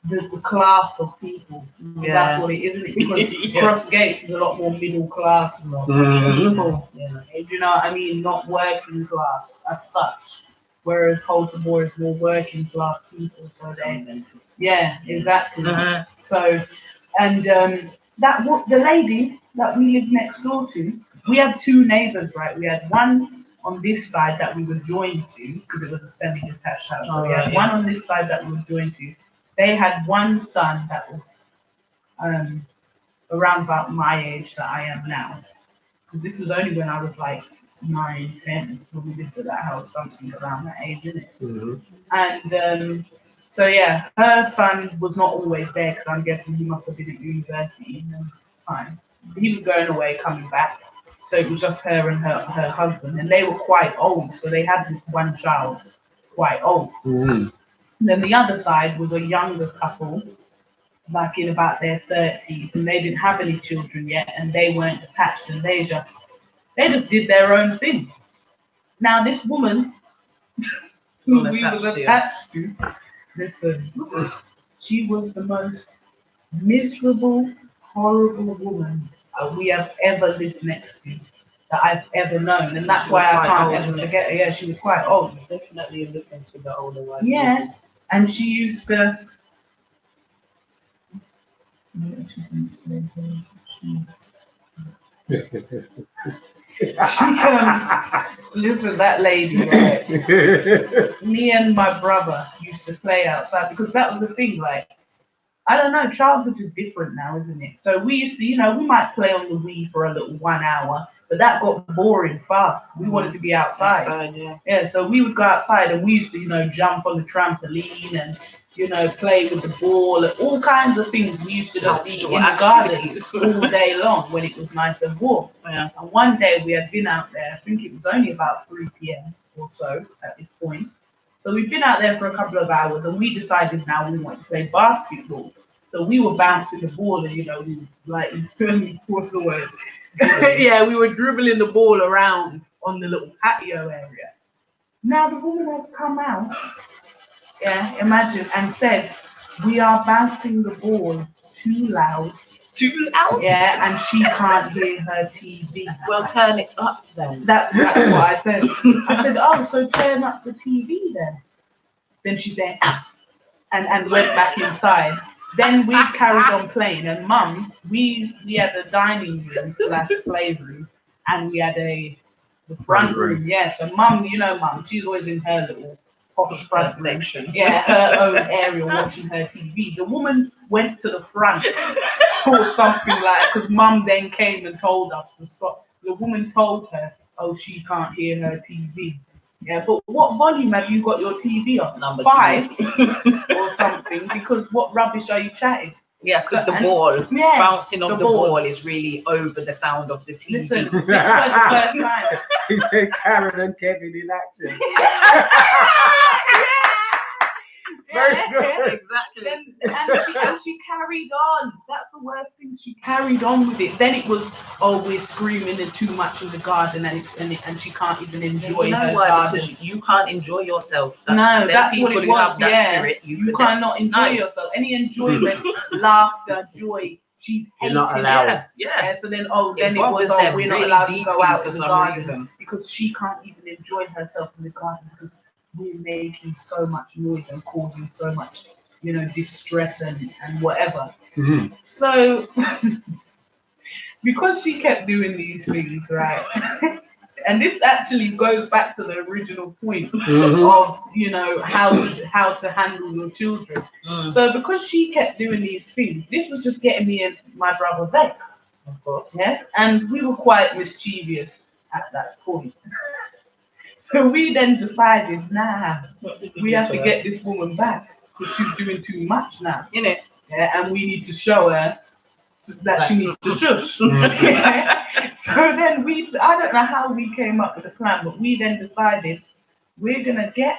The class of people. Yeah. That's what it is, isn't it? Because Cross Gates is a lot more middle class people. Yeah. Do you know what I mean? Not working class as such. Whereas Holton Moor is more working class people. So exactly. So, and the lady that we lived next door to, we had two neighbours, right? We had one on this side that we were joined to because it was a semi-detached house. So we had one on this side that we were joined to. They had one son that was around about my age that I am now. Because this was only when I was like 9, 10, when we lived at that house, something around that age, isn't it? And her son was not always there because I'm guessing he must have been at university in the time. He was going away, coming back. So it was just her and her husband. And they were quite old, so they had this one child, quite old. Then the other side was a younger couple, like in about their 30s, and they didn't have any children yet, and they weren't attached, and they just did their own thing. Now this woman, who we was attached to, listen, she was the most miserable, horrible woman that we have ever lived next to, that I've ever known, and that's why I can't ever forget her. Yeah, she was quite old. Definitely looking to the older one. Yeah. And she used to... Listen, that lady, right? Me and my brother used to play outside because that was the thing, like, I don't know, childhood is different now, isn't it? So we used to, we might play on the Wii for a little 1 hour, but that got boring fast. We wanted to be outside. Yeah, so we would go outside and we used to, jump on the trampoline and, play with the ball, all kinds of things. We used to just be in the garden all day long when it was nice and warm. Yeah. And one day we had been out there, I think it was only about 3 p.m. or so at this point. So we've been out there for a couple of hours and we decided now we want to play basketball. So we were bouncing the ball and, we like, what's the word? Yeah, we were dribbling the ball around on the little patio area. Now the woman has come out, imagine, and said, we are bouncing the ball too loud. Too loud? Yeah, and she can't hear her TV. Well, turn it up then. That's exactly what I said. I said, oh, so turn up the TV then. Then she said, and went back inside. then we carried on playing, and mum, we had a dining room slash playroom, and we had the front room. Yeah, so mum, you know, mum, she's always in her little posh front room. section. Yeah, her own area watching her TV. The woman went to the front or something like, because mum then came and told us to stop. The woman told her, oh, she can't hear her TV. Yeah, but what volume have you got your TV on? Number 5 or something, because what rubbish are you chatting? Yeah, because the And- ball, Yeah, bouncing off the the ball. ball is really over the sound of the TV. Listen, this was the first time. He said Karen and Kevin in action. Very good. Exactly. And she carried on. That's the worst thing. She carried on with it. Then it was, oh, we're screaming and too much in the garden, and she can't even enjoy You know her why? garden. Because you can't enjoy yourself. No, them that's what people it who was. have that Yeah, spirit, you cannot enjoy No. yourself. Any enjoyment, laughter, joy, she's You're not hating allowed. it. Yeah. Yeah, so then, oh, then It it was, bothers oh, them we're not really allowed to deeply go out for in the some garden reason. because she can't even enjoy herself in the garden because we're making so much noise and causing so much, you know, distress and whatever. Mhm. So, because she kept doing these things, right? And this actually goes back to the original point Mhm. of, you know, how to handle your children. Mm, So because she kept doing these things, this was just getting me and my brother vexed. of course. Yeah, and we were quite mischievous at that point. So we then decided, nah, we have to get this woman back because she's doing too much now. In it. Yeah, and we need to show her that she needs to shush. So then I don't know how we came up with the plan, but we then decided we're gonna get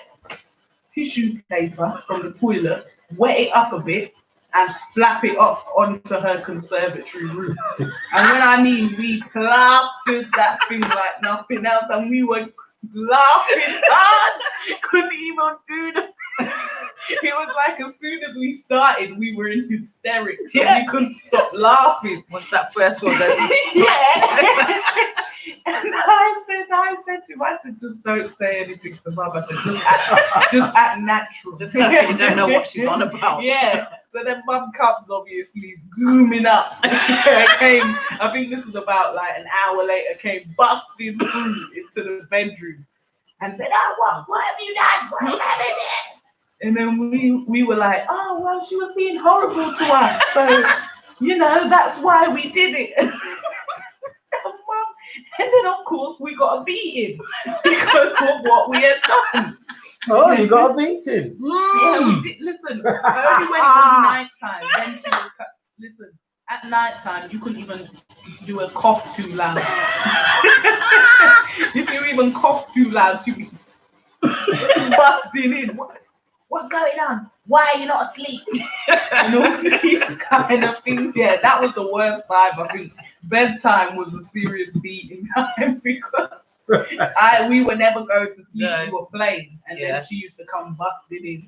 tissue paper from the toilet, wet it up a bit, and flap it up onto her conservatory roof. And when I mean we plastered that thing like nothing else, and we were laughing hard, couldn't even do the. It was like as soon as we started, we were in hysterics. So we couldn't stop laughing. Once that first one goes, Yeah. And I said to him, I said, just don't say anything to mum. I said, just act natural. Just act, you don't know what she's on about. Yeah. So then mum comes obviously zooming up. Came, I think this was about like an hour later, came busting through into the bedroom and said, oh, what have you done? What have you done? And then we were like, oh, well, she was being horrible to us. So, you know, that's why we did it. And then, of course, we got a beating because of what we had done. Oh, you got a beating. Yeah, we did. Listen, only when it was night time, then she was, listen, at night time, you couldn't even do a cough too loud. If you even cough too loud, she'd be busting in. What's going on? Why are you not asleep? And all these kind of things. Yeah, that was the worst time. I think bedtime was a serious beating time because we were never going to sleep. No. We were playing, and Yeah. then she used to come busting in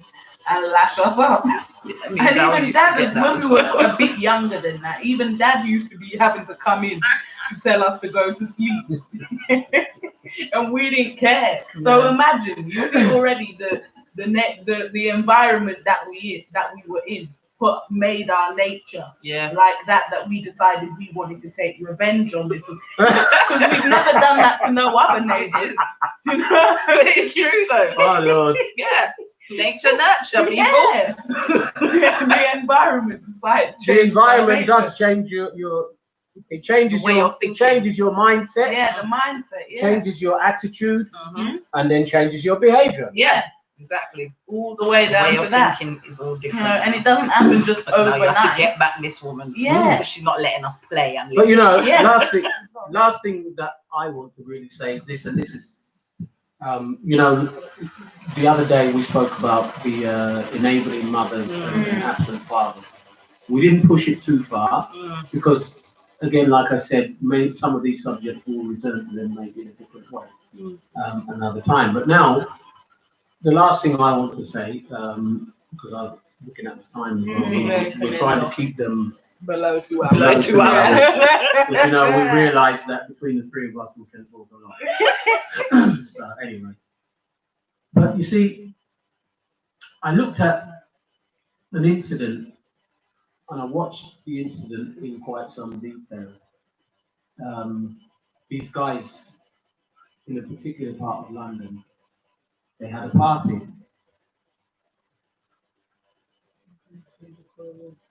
and lash us up. I mean, And Dal even used to dad, get that when as we were well. a bit younger than that, even dad used to be having to come in to tell us to go to sleep. And we didn't care. So Yeah. imagine, you see already the environment that we were in made our nature Yeah. like that we decided we wanted to take revenge on this because we've never done that to no other neighbors. You know? But it's true though. Oh, Lord. Yeah. Nature, nurture, people. Yeah. The environment decided to The change environment our does change it changes The way your, of it thinking. changes your mindset, nature. Yeah, the mindset. Yeah. changes your attitude, Mhm. and then changes your behavior. Yeah, Exactly. all the way The down way to of that. thinking is all You different. know, and it doesn't happen just But now you have to overnight. get back this woman. Yeah. Because she's not letting us play and But you know, Yeah. last thing that I want to really say is this, and this is, you know, the other day we spoke about the enabling mothers and absent fathers. We didn't push it too far Mm. because, again, like I said, some of these subjects will return to them maybe in a different way another time. But now, the last thing I want to say, because I'm looking at the time, we're trying to keep them. below 2 hours. Below 2 hours. But you know, we realise that between the three of us, we can talk a lot. So anyway, but you see, I looked at an incident and I watched the incident in quite some detail. These guys in a particular part of London, they had a party.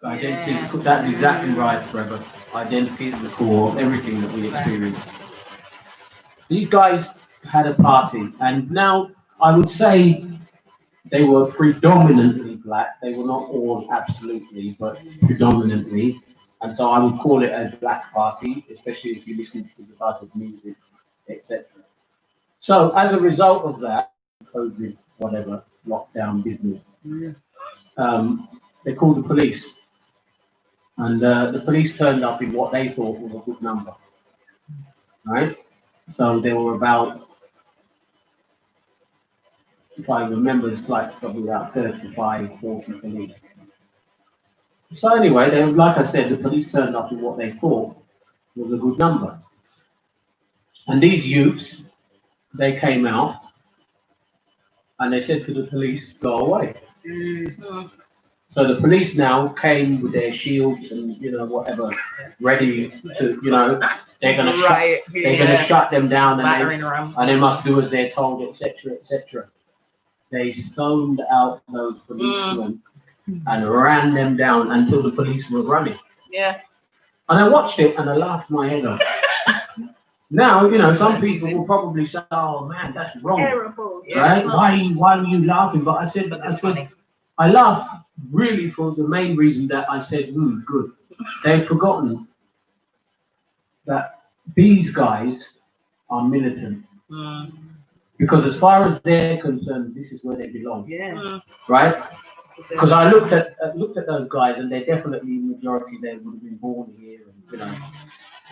Identity, that's exactly right, Trevor. Identity is the core of everything that we experience. These guys had a party, and now I would say they were predominantly black. They were not all absolutely, but predominantly. And so I would call it a black party, especially if you listen to the type of music, etc. So as a result of that, COVID, whatever, lockdown business, they called the police. And the police turned up in what they thought was a good number, right? So there were about, if I remember, it's like probably about 35, 40 police. So anyway, they, like I said, the police turned up in what they thought was a good number. And these youths, they came out and they said to the police, go away. So the police now came with their shields and, you know, whatever, ready to, you know, they're going to shut them down and they must do as they're told, etc., etc. They stoned out those policemen and ran them down until the police were running. Yeah. And I watched it and I laughed my head off. Now, you know, some people will probably say, oh man, that's wrong. Terrible. Right? Why are you laughing? But I said, I laugh really for the main reason that I said, good. They've forgotten that these guys are militant. Because as far as they're concerned, this is where they belong. Yeah. Right? Because I looked at those guys, and they're definitely majority. They would have been born here, and you know,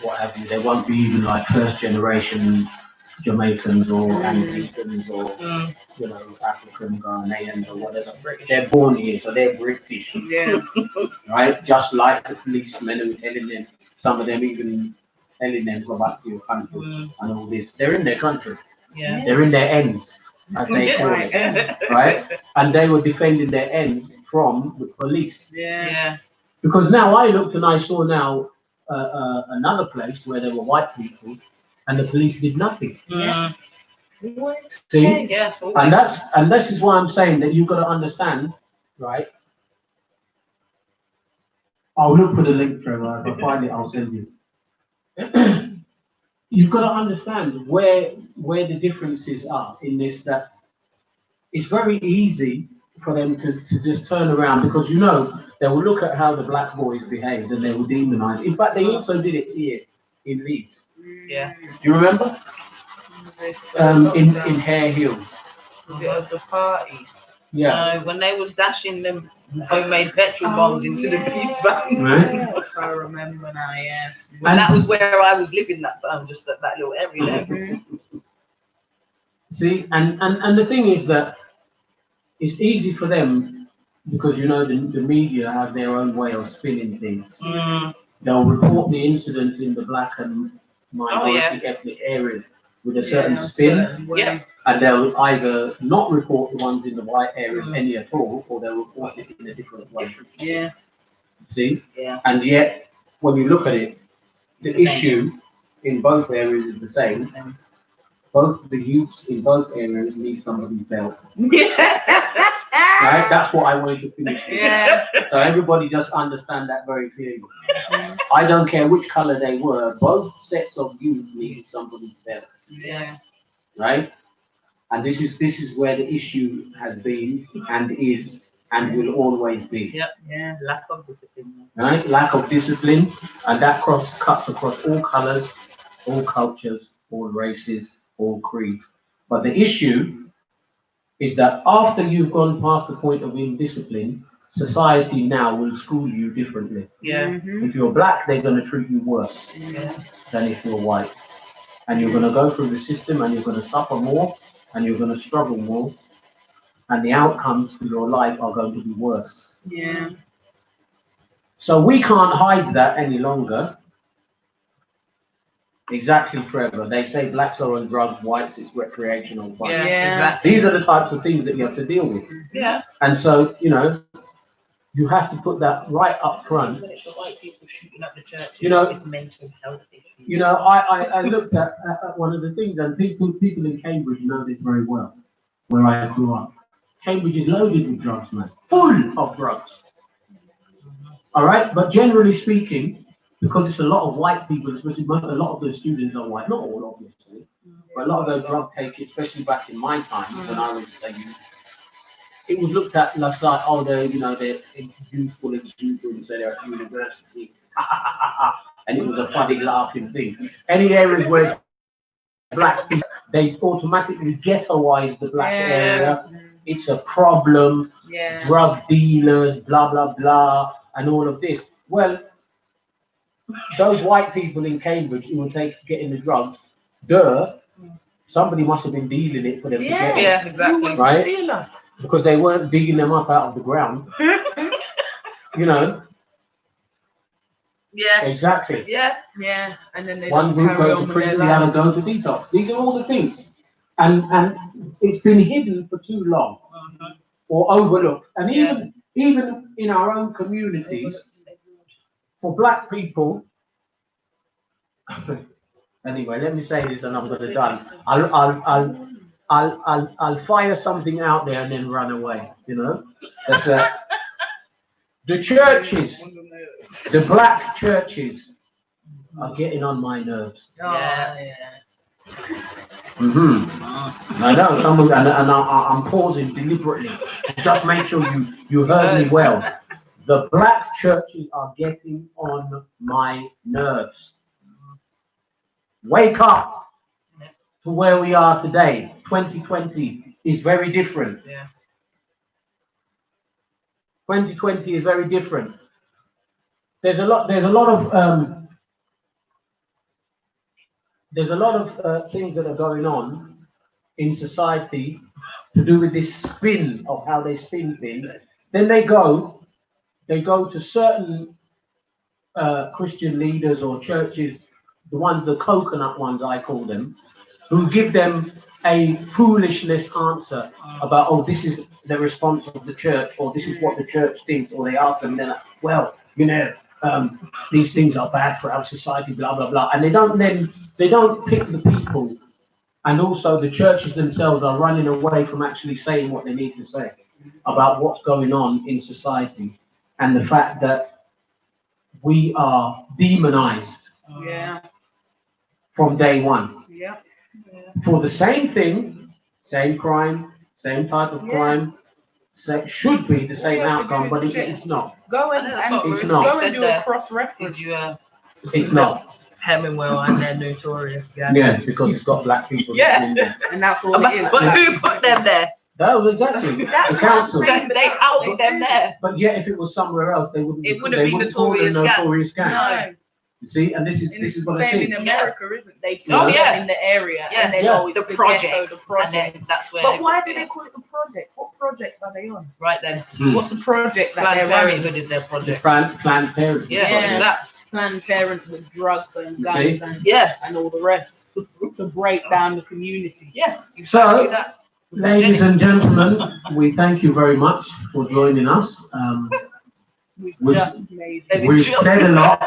what have you. They won't be even like first generation Jamaicans or Anglicans or you know, African Ghanaians or whatever. They're born here, so they're British. Yeah. Right? Just like the policemen who were telling them, some of them even telling them go back to your country and all this. They're in their country. Yeah. They're in their ends, as they call it, right? And they were defending their ends from the police. Yeah. Because now I looked and I saw now another place where there were white people, and the police did nothing. Yeah. See, Yeah. and this is why I'm saying that you've got to understand, right? I'll look for the link, Trevor. If I find it, I'll send you. You've got to understand where the differences are in this, that it's very easy for them to just turn around, because you know they will look at how the black boys behaved and they will demonize. In fact, they also did it here in Leeds. Yeah. Do you remember? In Hare Hill. Was it at the party? Yeah. When they was dashing them homemade petrol bombs into the police van. Right. Yes, I remember now, yeah. And that was where I was living, just at that little area. See, and the thing is that it's easy for them, because you know the media have their own way of spinning things. They'll report the incidents in the black and minority ethnic areas with a certain spin. And they'll either not report the ones in the white areas any at all, or they'll report it in a different way. Yeah. See? Yeah. And yet, when you look at it, the issue in both areas is the same. Both the youths in both areas need somebody's belt. Right? That's what I wanted to finish with. Yeah. So everybody just understand that very clearly. I don't care which color they were, both sets of youth needed somebody's belt. Yeah. Right? And this is where the issue has been and is and will always be. Yep. Yeah. Lack of discipline. Right? Lack of discipline, and that cuts across all colors, all cultures, all races, all creeds. But the issue is that after you've gone past the point of indiscipline, society now will school you differently. Yeah. If you're black, they're going to treat you worse than if you're white. And you're going to go through the system, and you're going to suffer more, and you're going to struggle more, and the outcomes for your life are going to be worse. Yeah. So we can't hide that any longer. Exactly, Trevor. They say blacks are on drugs, whites it's recreational fun. Yeah, exactly. These are the types of things that you have to deal with. Yeah. And so, you know, you have to put that right up front. When it's the white people shooting up the church, You know- it's mental health issues. You know, I looked at one of the things, and people in Cambridge know this very well, where I grew up. Cambridge is loaded with drugs, man, full of drugs. All right, but generally speaking, because it's a lot of white people, especially a lot of the students are white, not all obviously, but a lot of the drug takers, especially back in my time when I was a youth, it was looked at like, oh, they're youthful exuberance, they're at university, and it was a funny laughing thing. Any areas where it's black people, they automatically ghettoize the black area. It's a problem. Yeah. Drug dealers, blah blah blah, and all of this. Well, those white people in Cambridge who were getting the drugs, somebody must have been dealing it for them to get it, Yeah, exactly. right? Because they weren't digging them up out of the ground. You know, Yeah, exactly. yeah. Yeah. And then they One just group carry go on to with prison, their the other life. go to detox. These are all the things. And it's been hidden for too long or overlooked. And even in our own communities, for black people, anyway, let me say this and I'm gonna done. I'll fire something out there and then run away, you know? That's the churches, the black churches are getting on my nerves. Yeah. I know someone, and I'm pausing deliberately to just make sure you heard me well. The black churches are getting on my nerves. Wake up to where we are today. 2020 is very different. Yeah. 2020 is very different. There's a lot of things that are going on in society to do with this spin of how they spin things. Then they go to certain Christian leaders or churches, the coconut ones I call them, who give them a foolishness answer about, oh, this is the response of the church, or this is what the church thinks, or they ask them, then, well, you know, these things are bad for our society, blah blah blah, and they don't pick the people, and also the churches themselves are running away from actually saying what they need to say about what's going on in society, and the fact that we are demonized from day one for the same thing, same crime, same type of crime. So it should be the same outcome, but it's not. Go and It's not. go and do a cross reference. Did you It's not. Hemingway and their notorious gang? Yes, because it's got black people in there. And that's all But, it is. but who put them there? No, exactly. That's The council. what I'm saying. They housed them there. But yet, if it was somewhere else, they wouldn't. It wouldn't they be wouldn't call them notorious notorious gangs. No. You see, and this is what I Same think. in America, isn't it? They Oh, put it yeah. in the area Yeah. and they Yeah. know it's The the project. ghetto, the project. And then that's where. But why do they call it the project? What project are they on? Right then. What's the project that Planned they're running? Parenthood is their The project. Planned Parenthood. Yeah. Yeah. What's that? Planned Parenthood with drugs and You guns see? and, and all the rest to break down the community. Yeah. So, exactly that. ladies and gentlemen, we thank you very much for joining us. We We've- just made We've said a lot.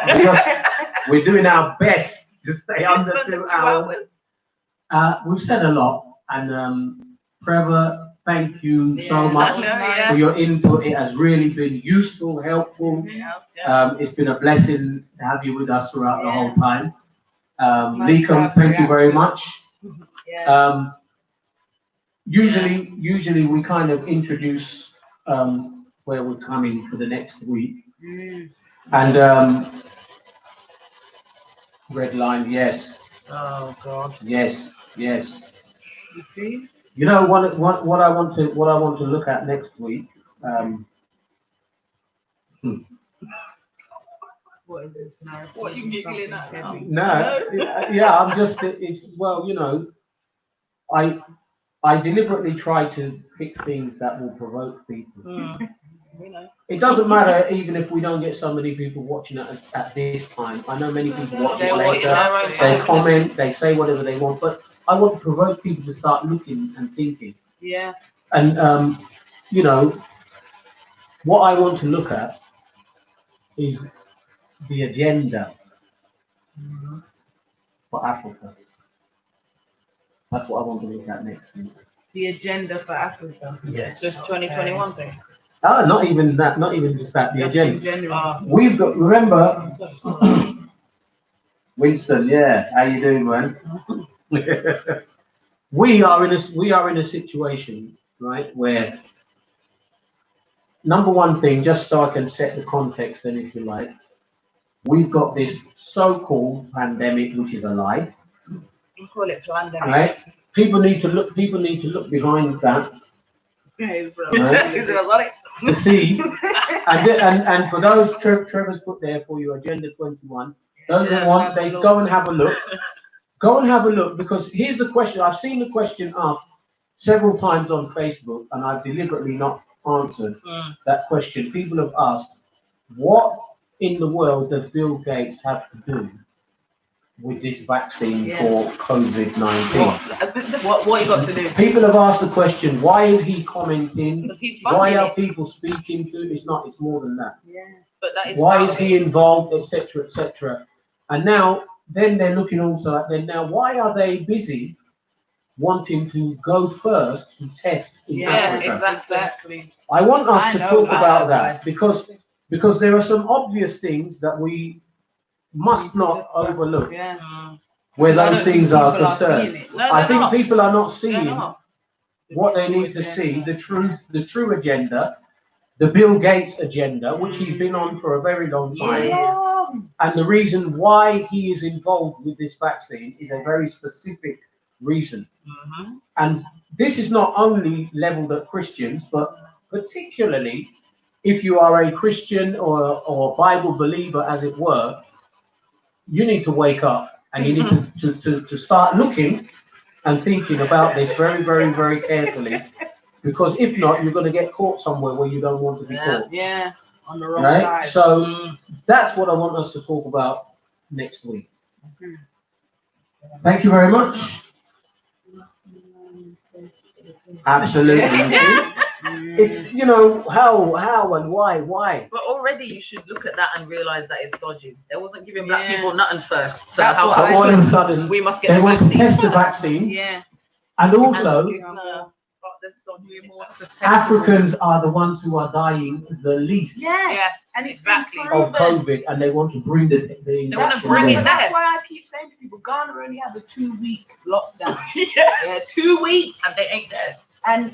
We're doing our best to stay under Just 2 hours. We've said a lot, and Trevor, thank you so much Yeah. for your input. It has really been useful, helpful. It's been a blessing to have you with us throughout the whole time. Nice to Leekam, have thank you very reaction. much. Yeah. Usually we kind of introduce where we're coming for the next week. And red line, yes, Oh God. yes. You see? You know what I want to look at next week. What is this now? What you giggling at now? Yeah, I'm just you know, I deliberately try to pick things that will provoke people. You know. It doesn't matter even if we don't get so many people watching it at this time. I know many people watch it They're watching later. their own They time. comment, they say whatever they want, but I want to provoke people to start looking and thinking. Yeah. And you know, what I want to look at is the agenda for Africa. That's what I want to look at next week. The agenda for Africa. Yes. Just 2021 thing. Oh, not even that, not even just that, the Just in agenda. general. We've got, remember, Winston, yeah, how you doing, man? We are in a situation, right, where number one thing, just so I can set the context then, if you like, we've got this so-called pandemic, which is a lie, We call it pandemic. right? People need to look behind that, Okay, bro. right, to see, and for those, Trevor's put there for you, Agenda 21, those who want, they go and have a look. Go and have a look, because here's the question. I've seen the question asked several times on Facebook, and I've deliberately not answered that question. People have asked, what in the world does Bill Gates have to do with this vaccine for COVID-19? What you got to do? People have asked the question, why is he commenting? Because he's Why funding are it. people speaking to him? It's more than that. Yeah. But that is Why is funding. he involved, etc., etc. And now, then they're looking also at then now, why are they busy wanting to go first to test in Yeah, Africa? exactly. I want us I to know talk that, about that because there are some obvious things that we must not overlook Yeah. where I those don't think things are people concerned. seeing it. No, I they're think not. people are not They're seeing not. what they need to see, the true agenda, the Bill Gates agenda, which he's been on for a very long time. Yes. And the reason why he is involved with this vaccine is a very specific reason. Mhm. And this is not only leveled at Christians, but particularly if you are a Christian or Bible believer, as it were, you need to wake up and you need to start looking and thinking about this very, very, very carefully. Because if not, you're going to get caught somewhere where you don't want to be caught. Yeah. On the wrong Right? side. So that's what I want us to talk about next week. Thank you very much. Absolutely. It's, you know, how and why. But already you should look at that and realise that it's dodgy. They wasn't giving black Yeah. people nothing first. So That's how what But come all of a sudden, we must get they the want to vaccine? test the vaccine, Yeah. and also We're more susceptible. Africans are the ones who are dying the least Yeah. Yeah, And it's exactly. of proven. COVID, and they want to bring the They wanna injection bring it there. there. That's why I keep saying to people, Ghana only had a 2-week lockdown. Yeah. Yeah, 2 weeks. And they ain't there. And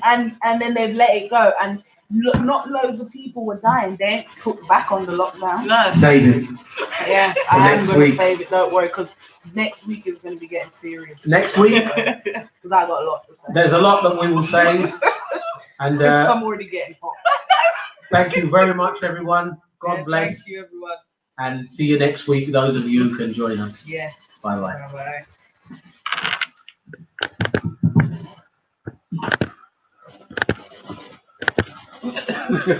then they've let it go. And not loads of people were dying. They ain't put back on the lockdown. No. Save it. Yeah, For I am next going week. to save it. Don't worry, because next week is going to be getting serious. Next week, Because I got a lot to say. there's a lot that we will say, and I'm already getting hot. thank you very much, everyone. God Yeah, bless, Thank you, everyone. and see you next week. Those of you who can join us. Yeah. Bye bye. Bye-bye.